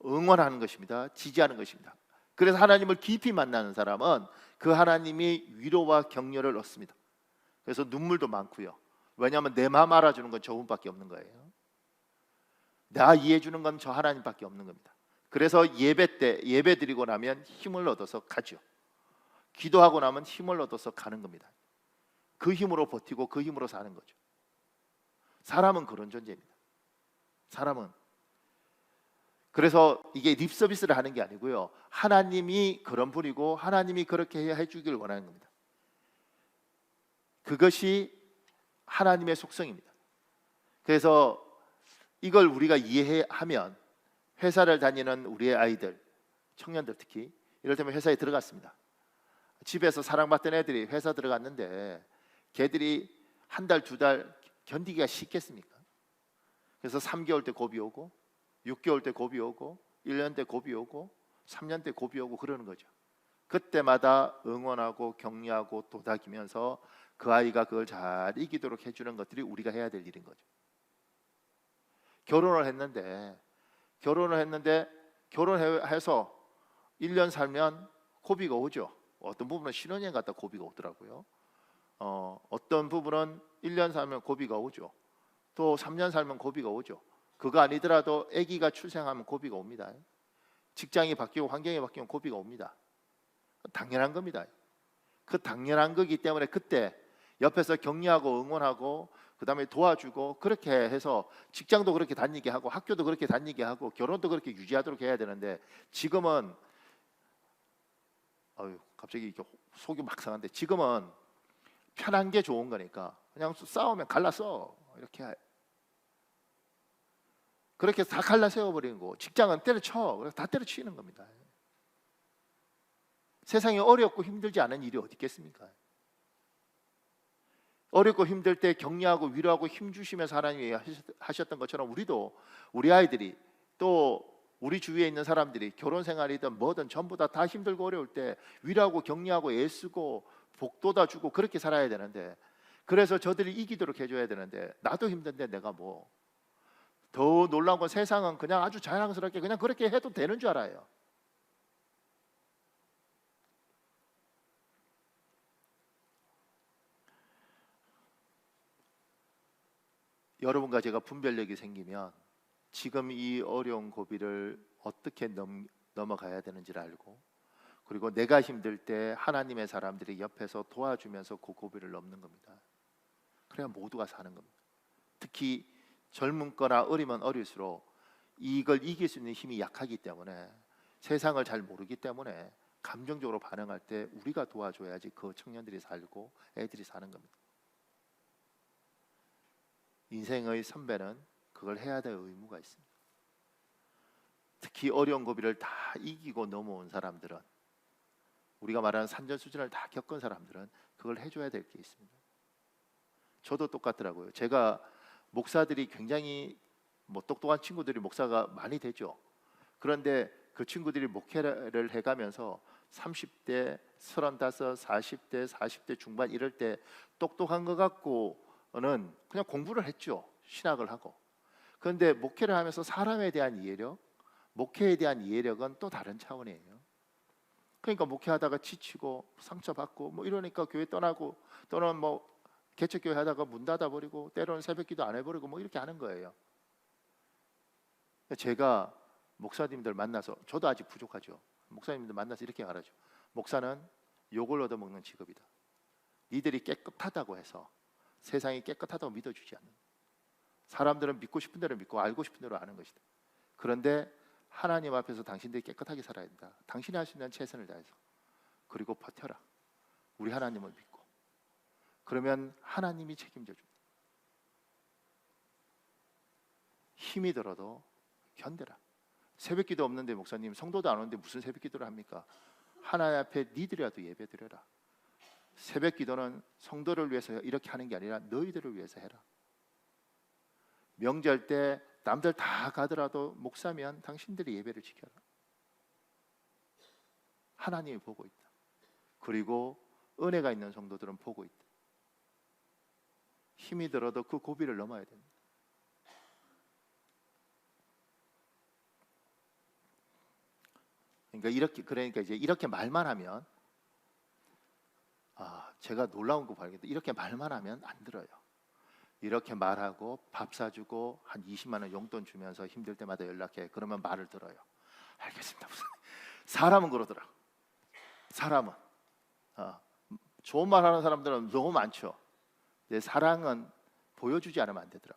응원하는 것입니다. 지지하는 것입니다. 그래서 하나님을 깊이 만나는 사람은 그 하나님이 위로와 격려를 얻습니다. 그래서 눈물도 많고요. 왜냐하면 내 마음 알아주는 건 저분밖에 없는 거예요. 나 이해해 주는 건 저 하나님밖에 없는 겁니다. 그래서 예배 때 예배 드리고 나면 힘을 얻어서 가죠. 기도하고 나면 힘을 얻어서 가는 겁니다. 그 힘으로 버티고 그 힘으로 사는 거죠. 사람은 그런 존재입니다. 사람은 그래서 이게 립 서비스를 하는 게 아니고요. 하나님이 그런 분이고 하나님이 그렇게 해주길 원하는 겁니다. 그것이 하나님의 속성입니다. 그래서 이걸 우리가 이해하면 회사를 다니는 우리의 아이들, 청년들 특히 이를테면 회사에 들어갔습니다. 집에서 사랑받던 애들이 회사 들어갔는데 걔들이 한 달, 두 달 견디기가 쉽겠습니까? 그래서 3개월 때 고비 오고 6개월 때 고비 오고 1년 때 고비 오고 3년 때 고비 오고 그러는 거죠. 그때마다 응원하고 격려하고 도닥이면서 그 아이가 그걸 잘 이기도록 해주는 것들이 우리가 해야 될 일인 거죠. 결혼을 했는데 결혼해서 1년 살면 고비가 오죠. 어떤 부분은 신혼여행 갔다 고비가 오더라고요. 어떤 부분은 1년 살면 고비가 오죠. 또 3년 살면 고비가 오죠. 그거 아니더라도 아기가 출생하면 고비가 옵니다. 직장이 바뀌고 환경이 바뀌면 고비가 옵니다. 당연한 겁니다. 그 당연한 거기 때문에 그때 옆에서 격려하고 응원하고 그 다음에 도와주고 그렇게 해서 직장도 그렇게 다니게 하고 학교도 그렇게 다니게 하고 결혼도 그렇게 유지하도록 해야 되는데 지금은 갑자기 이렇게 속이 막 상한데 지금은 편한 게 좋은 거니까 그냥 싸우면 갈라서 이렇게 그렇게 다 갈라 세워버리는 거. 직장은 때려쳐. 그래서 다 때려치는 겁니다. 세상에 어렵고 힘들지 않은 일이 어디 있겠습니까? 어렵고 힘들 때 격려하고 위로하고 힘 주시면서 하나님이 하셨던 것처럼 우리도 우리 아이들이 또 우리 주위에 있는 사람들이 결혼 생활이든 뭐든 전부 다 힘들고 어려울 때 위로하고 격려하고 애쓰고 복돋아 주고 그렇게 살아야 되는데, 그래서 저들이 이기도록 해줘야 되는데, 나도 힘든데 내가 뭐 더 놀라운 건 세상은 그냥 아주 자랑스럽게 그냥 그렇게 해도 되는 줄 알아요. 여러분과 제가 분별력이 생기면 지금 이 어려운 고비를 어떻게 넘어가야 되는지를 알고, 그리고 내가 힘들 때 하나님의 사람들이 옆에서 도와주면서 그 고비를 넘는 겁니다. 그래야 모두가 사는 겁니다. 특히 젊은 거나 어리면 어릴수록 이걸 이길 수 있는 힘이 약하기 때문에, 세상을 잘 모르기 때문에 감정적으로 반응할 때 우리가 도와줘야지 그 청년들이 살고 애들이 사는 겁니다. 인생의 선배는 그걸 해야 될 의무가 있습니다. 특히 어려운 고비를 다 이기고 넘어온 사람들은, 우리가 말하는 산전수전을 다 겪은 사람들은 그걸 해줘야 될 게 있습니다. 저도 똑같더라고요. 제가 목사들이 굉장히 똑똑한 친구들이 목사가 많이 되죠. 그런데 그 친구들이 목회를 해가면서 30대, 35, 40대, 40대 중반 이럴 때 똑똑한 것 같고는 그냥 공부를 했죠. 신학을 하고. 그런데 목회를 하면서 사람에 대한 이해력, 목회에 대한 이해력은 또 다른 차원이에요. 그러니까 목회하다가 지치고 상처받고 뭐 이러니까 교회 떠나고, 또는 뭐 개척교회 하다가 문 닫아버리고, 때로는 새벽기도 안 해버리고 뭐 이렇게 하는 거예요. 제가 목사님들 만나서, 저도 아직 부족하죠. 목사님들 만나서 이렇게 말하죠. 목사는 욕을 얻어먹는 직업이다. 니들이 깨끗하다고 해서 세상이 깨끗하다고 믿어주지 않는, 사람들은 믿고 싶은 대로 믿고 알고 싶은 대로 아는 것이다. 그런데 하나님 앞에서 당신들이 깨끗하게 살아야 된다. 당신이 할 수 있는 최선을 다해서. 그리고 버텨라. 우리 하나님을 믿고. 그러면 하나님이 책임져 줍니다. 힘이 들어도 견뎌라. 새벽기도 없는데 목사님, 성도도 안 오는데 무슨 새벽기도를 합니까? 하나님 앞에 니들이라도 예배드려라. 새벽기도는 성도를 위해서 이렇게 하는 게 아니라 너희들을 위해서 해라. 명절 때 남들 다 가더라도 목사면 당신들이 예배를 지켜라. 하나님이 보고 있다. 그리고 은혜가 있는 성도들은 보고 있다. 힘이 들어도 그 고비를 넘어야 됩니다. 그러니까 이제 이렇게 말만 하면, 제가 놀라운 거 발견했는데, 이렇게 말만 하면 안 들어요. 이렇게 말하고 밥 사주고 한 20만 원 용돈 주면서 힘들 때마다 연락해. 그러면 말을 들어요. 알겠습니다. 사람은 그러더라. 사람은 좋은 말 하는 사람들은 너무 많죠. 내 사랑은 보여주지 않으면 안 되더라.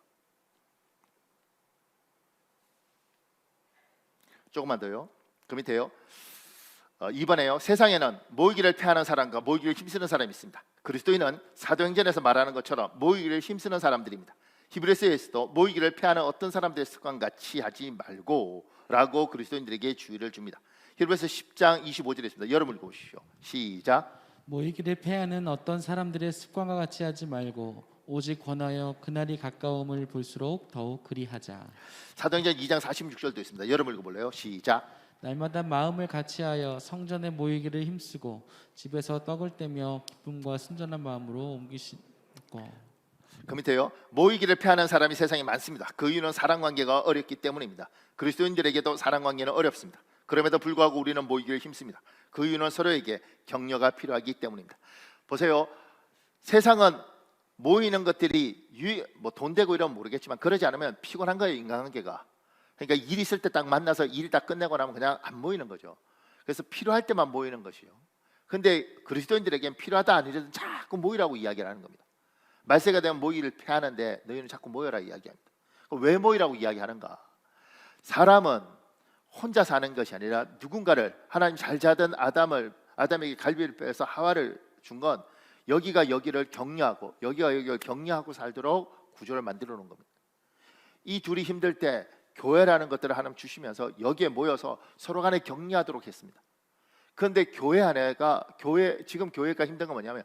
조금만 더요. 그 밑에요. 2번에요. 세상에는 모이기를 패하는 사람과 모이기를 힘쓰는 사람이 있습니다. 그리스도인은 사도행전에서 말하는 것처럼 모이기를 힘쓰는 사람들입니다. 히브리서에서도 모이기를 패하는 어떤 사람들의 습관 같이 하지 말고 라고 그리스도인들에게 주의를 줍니다. 히브리서 10장 25절에 있습니다. 여러분 읽어보시죠. 시작. 모이기를 패하는 어떤 사람들의 습관과 같이 하지 말고 오직 권하여 그날이 가까움을 볼수록 더욱 그리하자. 사도행전 2장 46절도 있습니다. 여러분 읽어볼래요? 시작. 날마다 마음을 같이하여 성전에 모이기를 힘쓰고 집에서 떡을 떼며 기쁨과 순전한 마음으로 옮기시고. 그 밑에요. 모이기를 패하는 사람이 세상에 많습니다. 그 이유는 사랑관계가 어렵기 때문입니다. 그리스도인들에게도 사랑관계는 어렵습니다. 그럼에도 불구하고 우리는 모이기를 힘씁니다. 그 이유는 서로에게 격려가 필요하기 때문입니다. 보세요. 세상은 모이는 것들이 돈 되고 이러면 모르겠지만, 그러지 않으면 피곤한 거예요. 인간관계가. 그러니까 일 있을 때 딱 만나서 일 다 끝내고 나면 그냥 안 모이는 거죠. 그래서 필요할 때만 모이는 것이요. 근데 그리스도인들에게는 필요하다 아니든 자꾸 모이라고 이야기를 하는 겁니다. 말세가 되면 모이기를 패하는데 너희는 자꾸 모여라 이야기합니다. 왜 모이라고 이야기하는가? 사람은 혼자 사는 것이 아니라 누군가를, 하나님 잘 자던 아담에게 갈비를 빼서 하와를 준 건 여기가 여기를 격려하고 여기가 여기를 격려하고 살도록 구조를 만들어 놓은 겁니다. 이 둘이 힘들 때 교회라는 것들을 하나님 주시면서 여기에 모여서 서로 간에 격려하도록 했습니다. 그런데 지금 교회가 힘든 건 뭐냐면,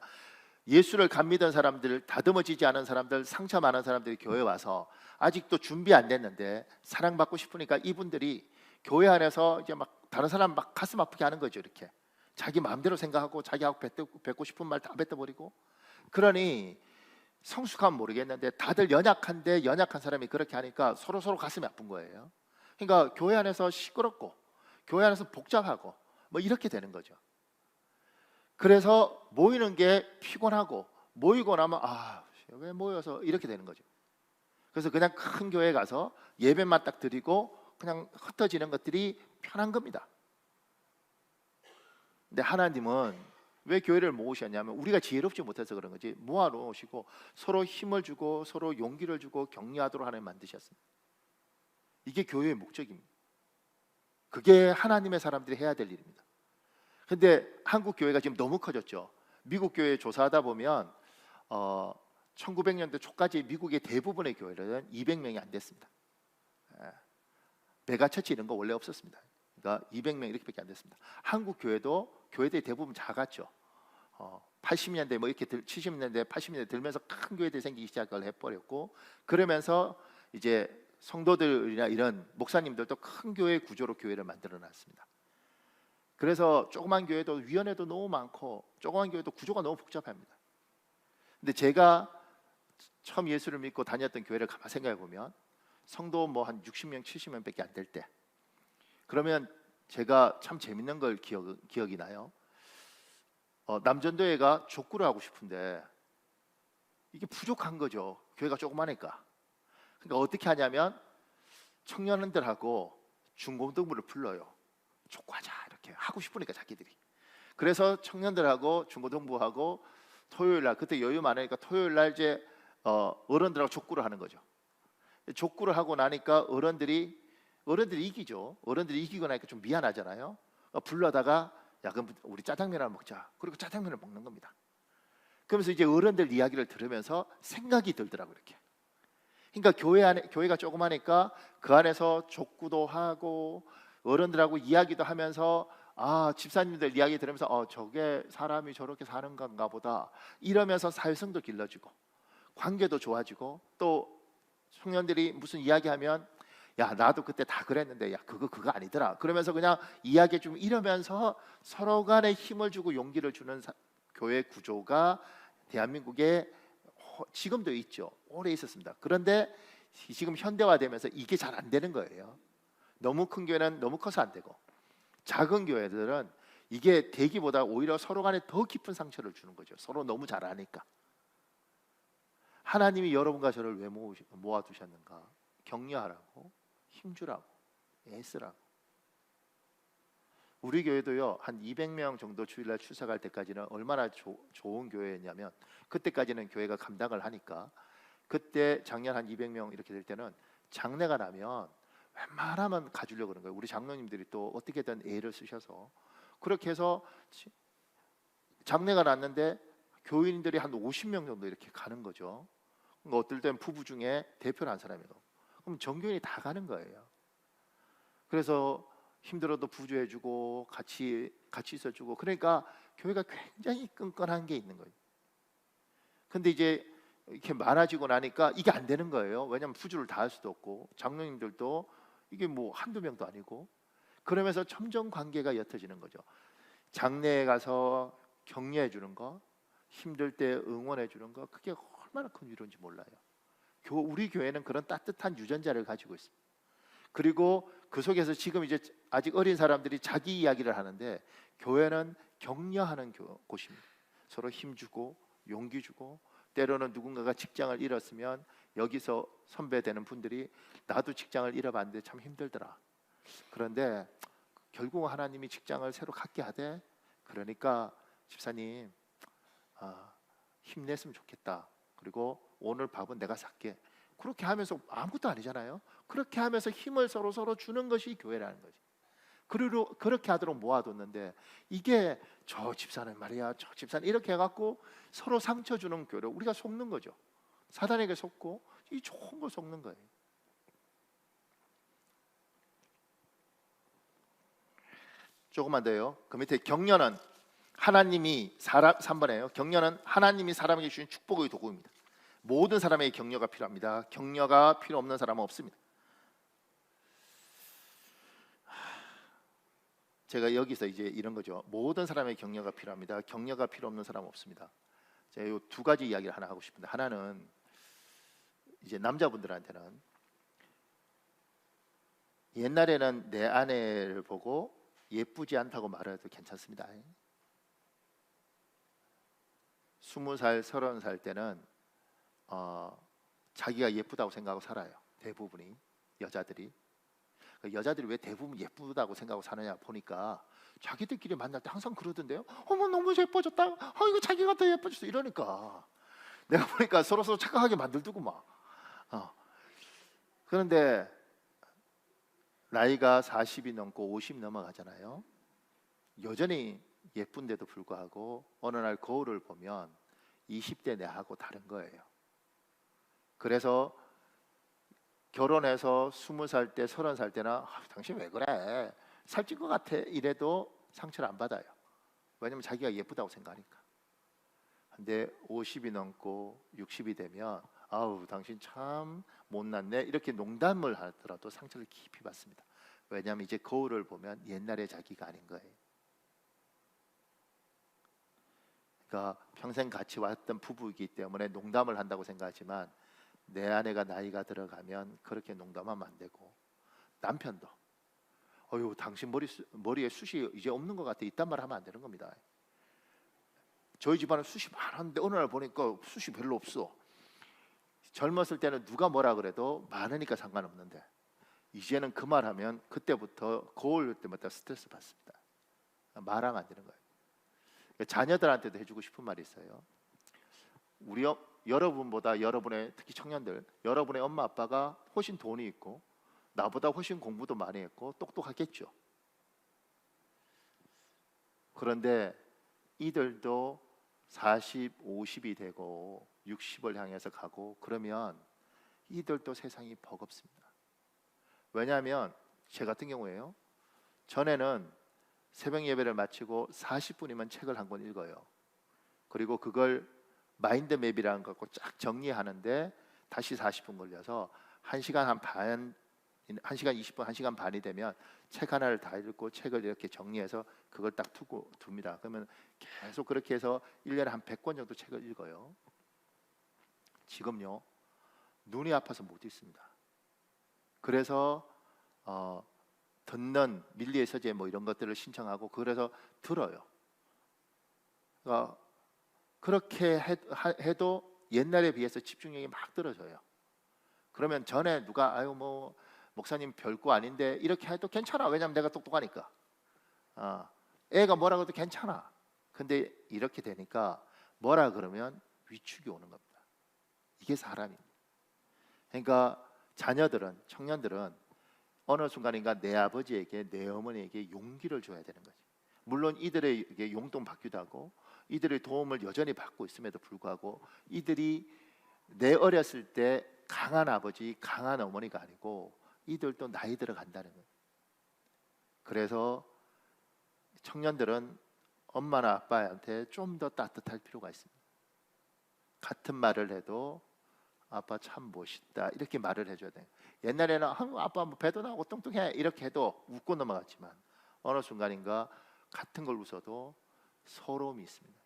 예수를 간 믿은 사람들, 다듬어지지 않은 사람들, 상처 많은 사람들이 교회 와서 아직도 준비 안 됐는데 사랑받고 싶으니까 이분들이 교회 안에서 이제 막 다른 사람 막 가슴 아프게 하는 거죠. 이렇게 자기 마음대로 생각하고 자기하고 뱉고 싶은 말 다 뱉어버리고. 그러니 성숙하면 모르겠는데 다들 연약한데 연약한 사람이 그렇게 하니까 서로 가슴이 아픈 거예요. 그러니까 교회 안에서 시끄럽고 교회 안에서 복잡하고 뭐 이렇게 되는 거죠. 그래서 모이는 게 피곤하고 모이고 나면 왜 모여서 이렇게 되는 거죠. 그래서 그냥 큰 교회 가서 예배만 딱 드리고 그냥 흩어지는 것들이 편한 겁니다. 근데 하나님은 왜 교회를 모으셨냐면 우리가 지혜롭지 못해서 그런 거지, 모아놓으시고 서로 힘을 주고 서로 용기를 주고 격려하도록 하나님 만드셨습니다. 이게 교회의 목적입니다. 그게 하나님의 사람들이 해야 될 일입니다. 근데 한국 교회가 지금 너무 커졌죠. 미국 교회 조사하다 보면 1900년대 초까지 미국의 대부분의 교회는 200명이 안 됐습니다. 메가처치 이런 거 원래 없었습니다. 그러니까 200명 이렇게밖에 안 됐습니다. 한국 교회도 교회들이 대부분 작았죠. 80년대 뭐 이렇게 70년대 80년대 들면서 큰 교회들이 생기기 시작을 해버렸고, 그러면서 이제 성도들이나 이런 목사님들도 큰 교회 구조로 교회를 만들어놨습니다. 그래서 조그만 교회도 위원회도 너무 많고 조그만 교회도 구조가 너무 복잡합니다. 근데 제가 처음 예수를 믿고 다녔던 교회를 가만 생각해 보면 성도 뭐 한 60명 70명밖에 안 될 때, 그러면 제가 참 재밌는 걸 기억이 나요. 남전도회가 족구를 하고 싶은데 이게 부족한 거죠. 교회가 조그마니까. 그러니까 어떻게 하냐면 청년들하고 중고등부를 불러요. 족구하자 이렇게 하고 싶으니까 자기들이. 그래서 청년들하고 중고등부하고 토요일 날, 그때 여유 많으니까 토요일 날 이제 어른들하고 족구를 하는 거죠. 족구를 하고 나니까 어른들이 이기죠. 어른들이 이기고 나니까 좀 미안하잖아요. 불러다가 야 그럼 우리 짜장면을 먹자. 그리고 짜장면을 먹는 겁니다. 그러면서 이제 어른들 이야기를 들으면서 생각이 들더라고요. 이렇게. 그러니까 교회가 조그마니까 그 안에서 족구도 하고 어른들하고 이야기도 하면서 집사님들 이야기 들으면서 저게 사람이 저렇게 사는 건가 보다 이러면서 사회성도 길러지고 관계도 좋아지고, 또 청년들이 무슨 이야기하면 야 나도 그때 다 그랬는데 야 그거 아니더라 그러면서 그냥 이야기 좀 이러면서 서로 간에 힘을 주고 용기를 주는 교회 구조가 대한민국에 지금도 있죠. 오래 있었습니다. 그런데 지금 현대화되면서 이게 잘 안 되는 거예요. 너무 큰 교회는 너무 커서 안 되고, 작은 교회들은 이게 되기보다 오히려 서로 간에 더 깊은 상처를 주는 거죠. 서로 너무 잘 아니까. 하나님이 여러분과 저를 왜 모아두셨는가? 격려하라고, 힘주라고, 애쓰라고. 우리 교회도요 한 200명 정도 주일날 출석할 때까지는 얼마나 좋은 교회였냐면, 그때까지는 교회가 감당을 하니까, 그때 작년 한 200명 이렇게 될 때는 장례가 나면 웬만하면 가주려고 그런 거예요. 우리 장로님들이 또 어떻게든 애를 쓰셔서 그렇게 해서 장례가 났는데 교인들이 한 50명 정도 이렇게 가는 거죠. 그러니까 어떨 땐 부부 중에 대표를 한 사람이고, 그럼 전교인이 다 가는 거예요. 그래서 힘들어도 부주해주고 같이 있어주고, 그러니까 교회가 굉장히 끈끈한 게 있는 거예요. 근데 이제 이렇게 많아지고 나니까 이게 안 되는 거예요. 왜냐하면 부주를 다 할 수도 없고 장로님들도 이게 뭐 한두 명도 아니고, 그러면서 점점 관계가 옅어지는 거죠. 장례에 가서 격려해 주는 거, 힘들 때 응원해 주는 거, 그게 얼마나 큰 위로인지 몰라요. 우리 교회는 그런 따뜻한 유전자를 가지고 있습니다. 그리고 그 속에서 지금 이제 아직 어린 사람들이 자기 이야기를 하는데, 교회는 격려하는 곳입니다. 서로 힘주고 용기 주고, 때로는 누군가가 직장을 잃었으면 여기서 선배되는 분들이 나도 직장을 잃어봤는데 참 힘들더라. 그런데 결국 하나님이 직장을 새로 갖게 하되, 그러니까 집사님 힘냈으면 좋겠다. 그리고 오늘 밥은 내가 살게. 그렇게 하면서 아무것도 아니잖아요. 그렇게 하면서 힘을 서로 주는 것이 교회라는 거지. 그리고 그렇게 하도록 모아뒀는데, 이게 저 집사는 말이야, 저 집사는 이렇게 해갖고 서로 상처 주는 교회를 우리가 속는 거죠. 사단에게 속고 이 좋은 걸 속는 거예요. 조금만 더요. 그 밑에 격려는 하나님이 사람 3번에요. 격려는 하나님이 사람에게 주신 축복의 도구입니다. 모든 사람에게 격려가 필요합니다. 격려가 필요 없는 사람은 없습니다. 제가 여기서 이제 이런 거죠. 모든 사람에게 격려가 필요합니다. 격려가 필요 없는 사람은 없습니다. 제가 이 두 가지 이야기를 하나 하고 싶은데, 하나는 이제 남자분들한테는 옛날에는 내 아내를 보고 예쁘지 않다고 말해도 괜찮습니다. 20살, 30살 때는 자기가 예쁘다고 생각하고 살아요. 대부분이 여자들이. 여자들이 왜 대부분 예쁘다고 생각하고 사느냐 보니까 자기들끼리 만날 때 항상 그러던데요. 어머 너무 예뻐졌다. 이거 자기가 더 예뻐졌어. 이러니까 내가 보니까 서로 착각하게 만들더구 막. 그런데 나이가 40이 넘고 50 넘어가잖아요. 여전히 예쁜데도 불구하고 어느 날 거울을 보면 20대 내하고 다른 거예요. 그래서 결혼해서 20살 때, 30살 때나 당신 왜 그래? 살찐 것 같아. 이래도 상처를 안 받아요. 왜냐면 자기가 예쁘다고 생각하니까. 근데 50이 넘고 60이 되면 아우 당신 참 못났네. 이렇게 농담을 하더라도 상처를 깊이 받습니다. 왜냐하면 이제 거울을 보면 옛날의 자기가 아닌 거예요. 그러니까 평생 같이 왔던 부부이기 때문에 농담을 한다고 생각하지만 내 아내가 나이가 들어가면 그렇게 농담하면 안 되고, 남편도 어휴 당신 머리에 숱이 이제 없는 것 같아. 이딴 말 하면 안 되는 겁니다. 저희 집안은 숱이 많았는데 어느 날 보니까 숱이 별로 없어. 젊었을 때는 누가 뭐라 그래도 많으니까 상관없는데 이제는 그 말하면 그때부터 거울 때마다 스트레스 받습니다. 말하면 안 되는 거예요. 자녀들한테도 해주고 싶은 말이 있어요. 여러분보다 여러분의 특히 청년들, 여러분의 엄마 아빠가 훨씬 돈이 있고 나보다 훨씬 공부도 많이 했고 똑똑하겠죠. 그런데 이들도 40, 50이 되고 60을 향해서 가고 그러면 이들도 세상이 버겁습니다. 왜냐하면 제 같은 경우에요. 전에는 새벽 예배를 마치고 40분이면 책을 한 권 읽어요. 그리고 그걸 마인드맵이라는 거 갖고 쫙 정리하는데 다시 40분 걸려서 1시간 20분, 1시간 반이 되면 책 하나를 다 읽고 책을 이렇게 정리해서 그걸 딱 둡니다. 그러면 계속 그렇게 해서 1년에 한 100권 정도 책을 읽어요. 지금요 눈이 아파서 못 읽습니다. 그래서 듣는 밀리의 서재 뭐 이런 것들을 신청하고 그래서 들어요. 그렇게 해도 옛날에 비해서 집중력이 막 떨어져요. 그러면 전에 누가 아유 뭐 목사님 별거 아닌데 이렇게 해도 괜찮아. 왜냐면 내가 똑똑하니까. 애가 뭐라 해도 괜찮아. 근데 이렇게 되니까 뭐라 그러면 위축이 오는 겁니다. 이게 사람입니다. 그러니까 자녀들은, 청년들은 어느 순간인가 내 아버지에게, 내 어머니에게 용기를 줘야 되는 거지. 물론 이들에게 용돈 받기도 하고 이들의 도움을 여전히 받고 있음에도 불구하고 이들이 내 어렸을 때 강한 아버지, 강한 어머니가 아니고 이들도 나이 들어간다는 거예요. 그래서 청년들은 엄마나 아빠한테 좀 더 따뜻할 필요가 있습니다. 같은 말을 해도 아빠 참 멋있다 이렇게 말을 해줘야 돼요. 옛날에는 아빠 뭐 배도 나고 뚱뚱해 이렇게 해도 웃고 넘어갔지만 어느 순간인가 같은 걸 웃어도 서러움이 있습니다.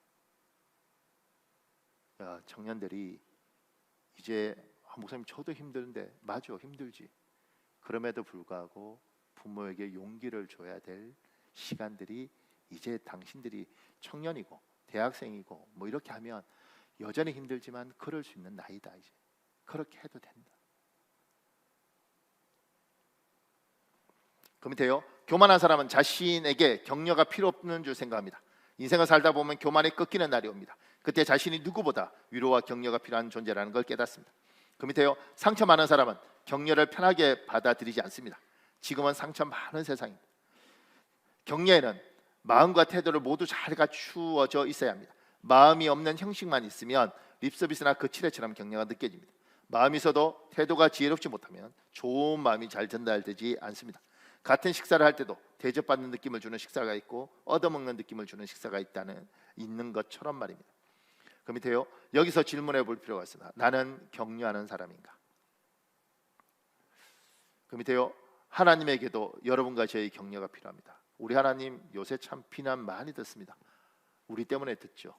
청년들이 이제 목사님 저도 힘든데 맞아 힘들지. 그럼에도 불구하고 부모에게 용기를 줘야 될 시간들이 이제 당신들이 청년이고 대학생이고 뭐 이렇게 하면 여전히 힘들지만 그럴 수 있는 나이다. 이제 그렇게 해도 된다. 그 밑에요. 교만한 사람은 자신에게 격려가 필요 없는 줄 생각합니다. 인생을 살다 보면 교만에 꺾이는 날이 옵니다. 그때 자신이 누구보다 위로와 격려가 필요한 존재라는 걸 깨닫습니다. 그 밑에요. 상처 많은 사람은 격려를 편하게 받아들이지 않습니다. 지금은 상처 많은 세상입니다. 격려에는 마음과 태도를 모두 잘 갖추어져 있어야 합니다. 마음이 없는 형식만 있으면 립서비스나 거칠애처럼 격려가 느껴집니다. 마음이 있어도 태도가 지혜롭지 못하면 좋은 마음이 잘 전달되지 않습니다. 같은 식사를 할 때도 대접받는 느낌을 주는 식사가 있고 얻어먹는 느낌을 주는 식사가 있는 것처럼 말입니다. 그 밑에요. 여기서 질문해 볼 필요가 있습니다. 나는 격려하는 사람인가? 그 밑에요. 하나님에게도 여러분과 저의 격려가 필요합니다. 우리 하나님 요새 참 비난 많이 듣습니다. 우리 때문에 듣죠.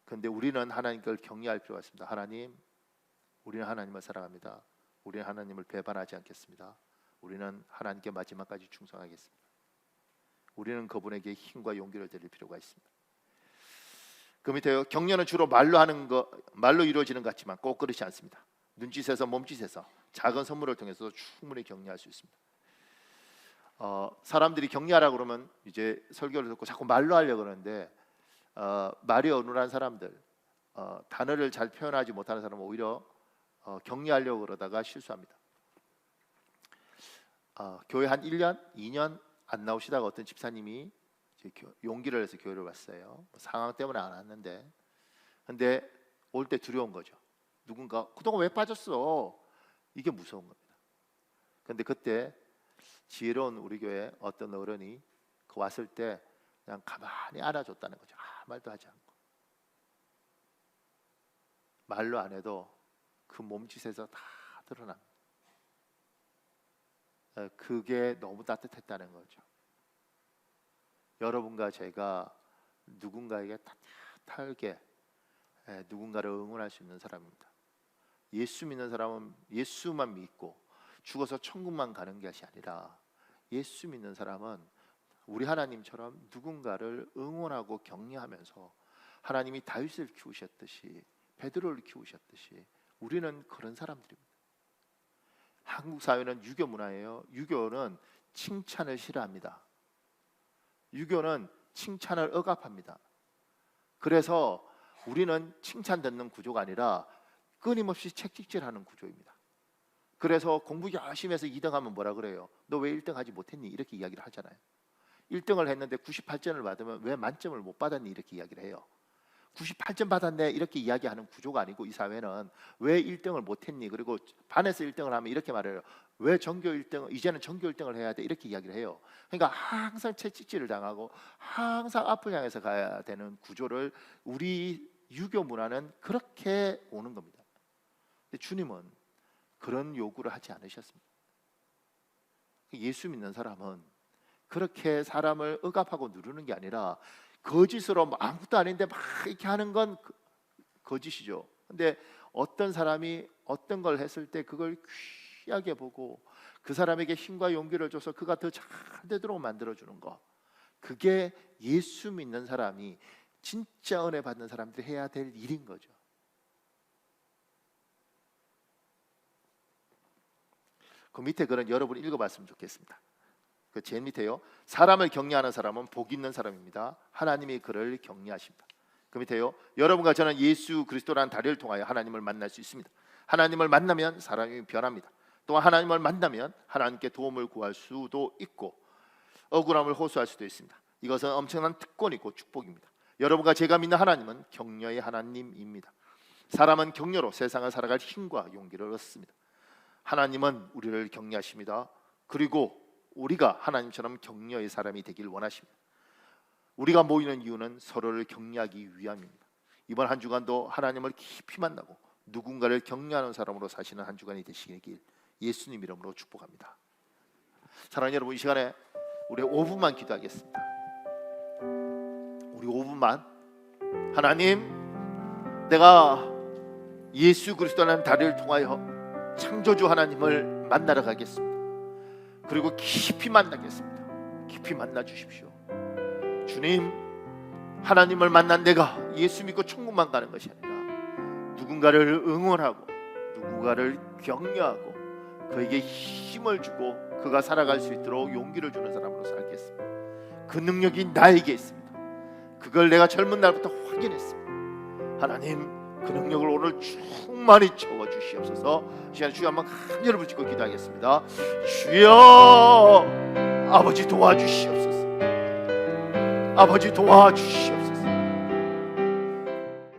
그런데 우리는 하나님께 격려할 필요가 있습니다. 하나님, 우리는 하나님을 사랑합니다. 우리는 하나님을 배반하지 않겠습니다. 우리는 하나님께 마지막까지 충성하겠습니다. 우리는 그분에게 힘과 용기를 드릴 필요가 있습니다. 그 밑에요. 격려는 주로 말로 이루어지는 것 같지만 꼭 그렇지 않습니다. 눈짓에서 몸짓에서 작은 선물을 통해서도 충분히 격려할 수 있습니다. 사람들이 격려하라고 그러면 이제 설교를 듣고 자꾸 말로 하려고 그러는데 말이 어눌한 사람들, 단어를 잘 표현하지 못하는 사람은 오히려 격려하려고 그러다가 실수합니다. 교회 한 1년, 2년 안 나오시다가 어떤 집사님이 용기를 내서 교회를 왔어요. 상황 때문에 안 왔는데, 근데 올 때 두려운 거죠. 누군가 그동안 왜 빠졌어? 이게 무서운 겁니다. 근데 그때 지혜로운 우리 교회 어떤 어른이 왔을 때 그냥 가만히 안아줬다는 거죠. 아무 말도 하지 않고. 말로 안 해도 그 몸짓에서 다 드러납니다. 그게 너무 따뜻했다는 거죠. 여러분과 제가 누군가에게 따뜻하게 누군가를 응원할 수 있는 사람입니다. 예수 믿는 사람은 예수만 믿고 죽어서 천국만 가는 것이 아니라 예수 믿는 사람은 우리 하나님처럼 누군가를 응원하고 격려하면서 하나님이 다윗을 키우셨듯이 베드로를 키우셨듯이 우리는 그런 사람들입니다. 한국 사회는 유교 문화예요. 유교는 칭찬을 싫어합니다. 유교는 칭찬을 억압합니다. 그래서 우리는 칭찬 듣는 구조가 아니라 끊임없이 채찍질하는 구조입니다. 그래서 공부 열심히 해서 2등하면 뭐라 그래요? 너 왜 1등 하지 못했니? 이렇게 이야기를 하잖아요. 1등을 했는데 98점을 받으면 왜 만점을 못 받았니? 이렇게 이야기를 해요. 98점 받았네 이렇게 이야기하는 구조가 아니고 이 사회는 왜 1등을 못했니? 그리고 반에서 1등을 하면 이렇게 말해요. 왜 전교 1등, 이제는 전교 1등을 해야 돼 이렇게 이야기를 해요. 그러니까 항상 채찍질을 당하고 항상 앞을 향해서 가야 되는 구조를 우리 유교 문화는 그렇게 오는 겁니다. 근데 주님은 그런 요구를 하지 않으셨습니다. 예수 믿는 사람은 그렇게 사람을 억압하고 누르는 게 아니라 거짓으로 아무것도 아닌데 막 이렇게 하는 건 거짓이죠. 근데 어떤 사람이 어떤 걸 했을 때 그걸 귀하게 보고 그 사람에게 힘과 용기를 줘서 그가 더 잘 되도록 만들어주는 거, 그게 예수 믿는 사람이 진짜 은혜 받는 사람들이 해야 될 일인 거죠. 그 밑에 글은 여러분이 읽어봤으면 좋겠습니다. 그 제일 밑에요. 사람을 격려하는 사람은 복 있는 사람입니다. 하나님이 그를 격려하십니다. 그 밑에요. 여러분과 저는 예수 그리스도라는 다리를 통하여 하나님을 만날 수 있습니다. 하나님을 만나면 사람이 변합니다. 또한 하나님을 만나면 하나님께 도움을 구할 수도 있고 억울함을 호소할 수도 있습니다. 이것은 엄청난 특권이고 축복입니다. 여러분과 제가 믿는 하나님은 격려의 하나님입니다. 사람은 격려로 세상을 살아갈 힘과 용기를 얻습니다. 하나님은 우리를 격려하십니다. 그리고 우리가 하나님처럼 격려의 사람이 되길 원하십니다. 우리가 모이는 이유는 서로를 격려하기 위함입니다. 이번 한 주간도 하나님을 깊이 만나고 누군가를 격려하는 사람으로 사시는 한 주간이 되시길 예수님 이름으로 축복합니다. 사랑하는 여러분, 이 시간에 우리 5분만 기도하겠습니다. 우리 5분만 하나님, 내가 예수 그리스도라는 다리를 통하여 창조주 하나님을 만나러 가겠습니다. 그리고 깊이 만나겠습니다. 깊이 만나 주십시오. 주님, 하나님을 만난 내가 예수 믿고 천국만 가는 것이 아니라 누군가를 응원하고 누군가를 격려하고 그에게 힘을 주고 그가 살아갈 수 있도록 용기를 주는 사람으로 살겠습니다. 그 능력이 나에게 있습니다. 그걸 내가 젊은 날부터 확인했습니다. 하나님, 그 능력을 오늘 충만히 채워주시옵소서. 이 시간에 주여 한번 간절히 붙이고 기도하겠습니다. 주여, 아버지 도와주시옵소서. 아버지 도와주시옵소서.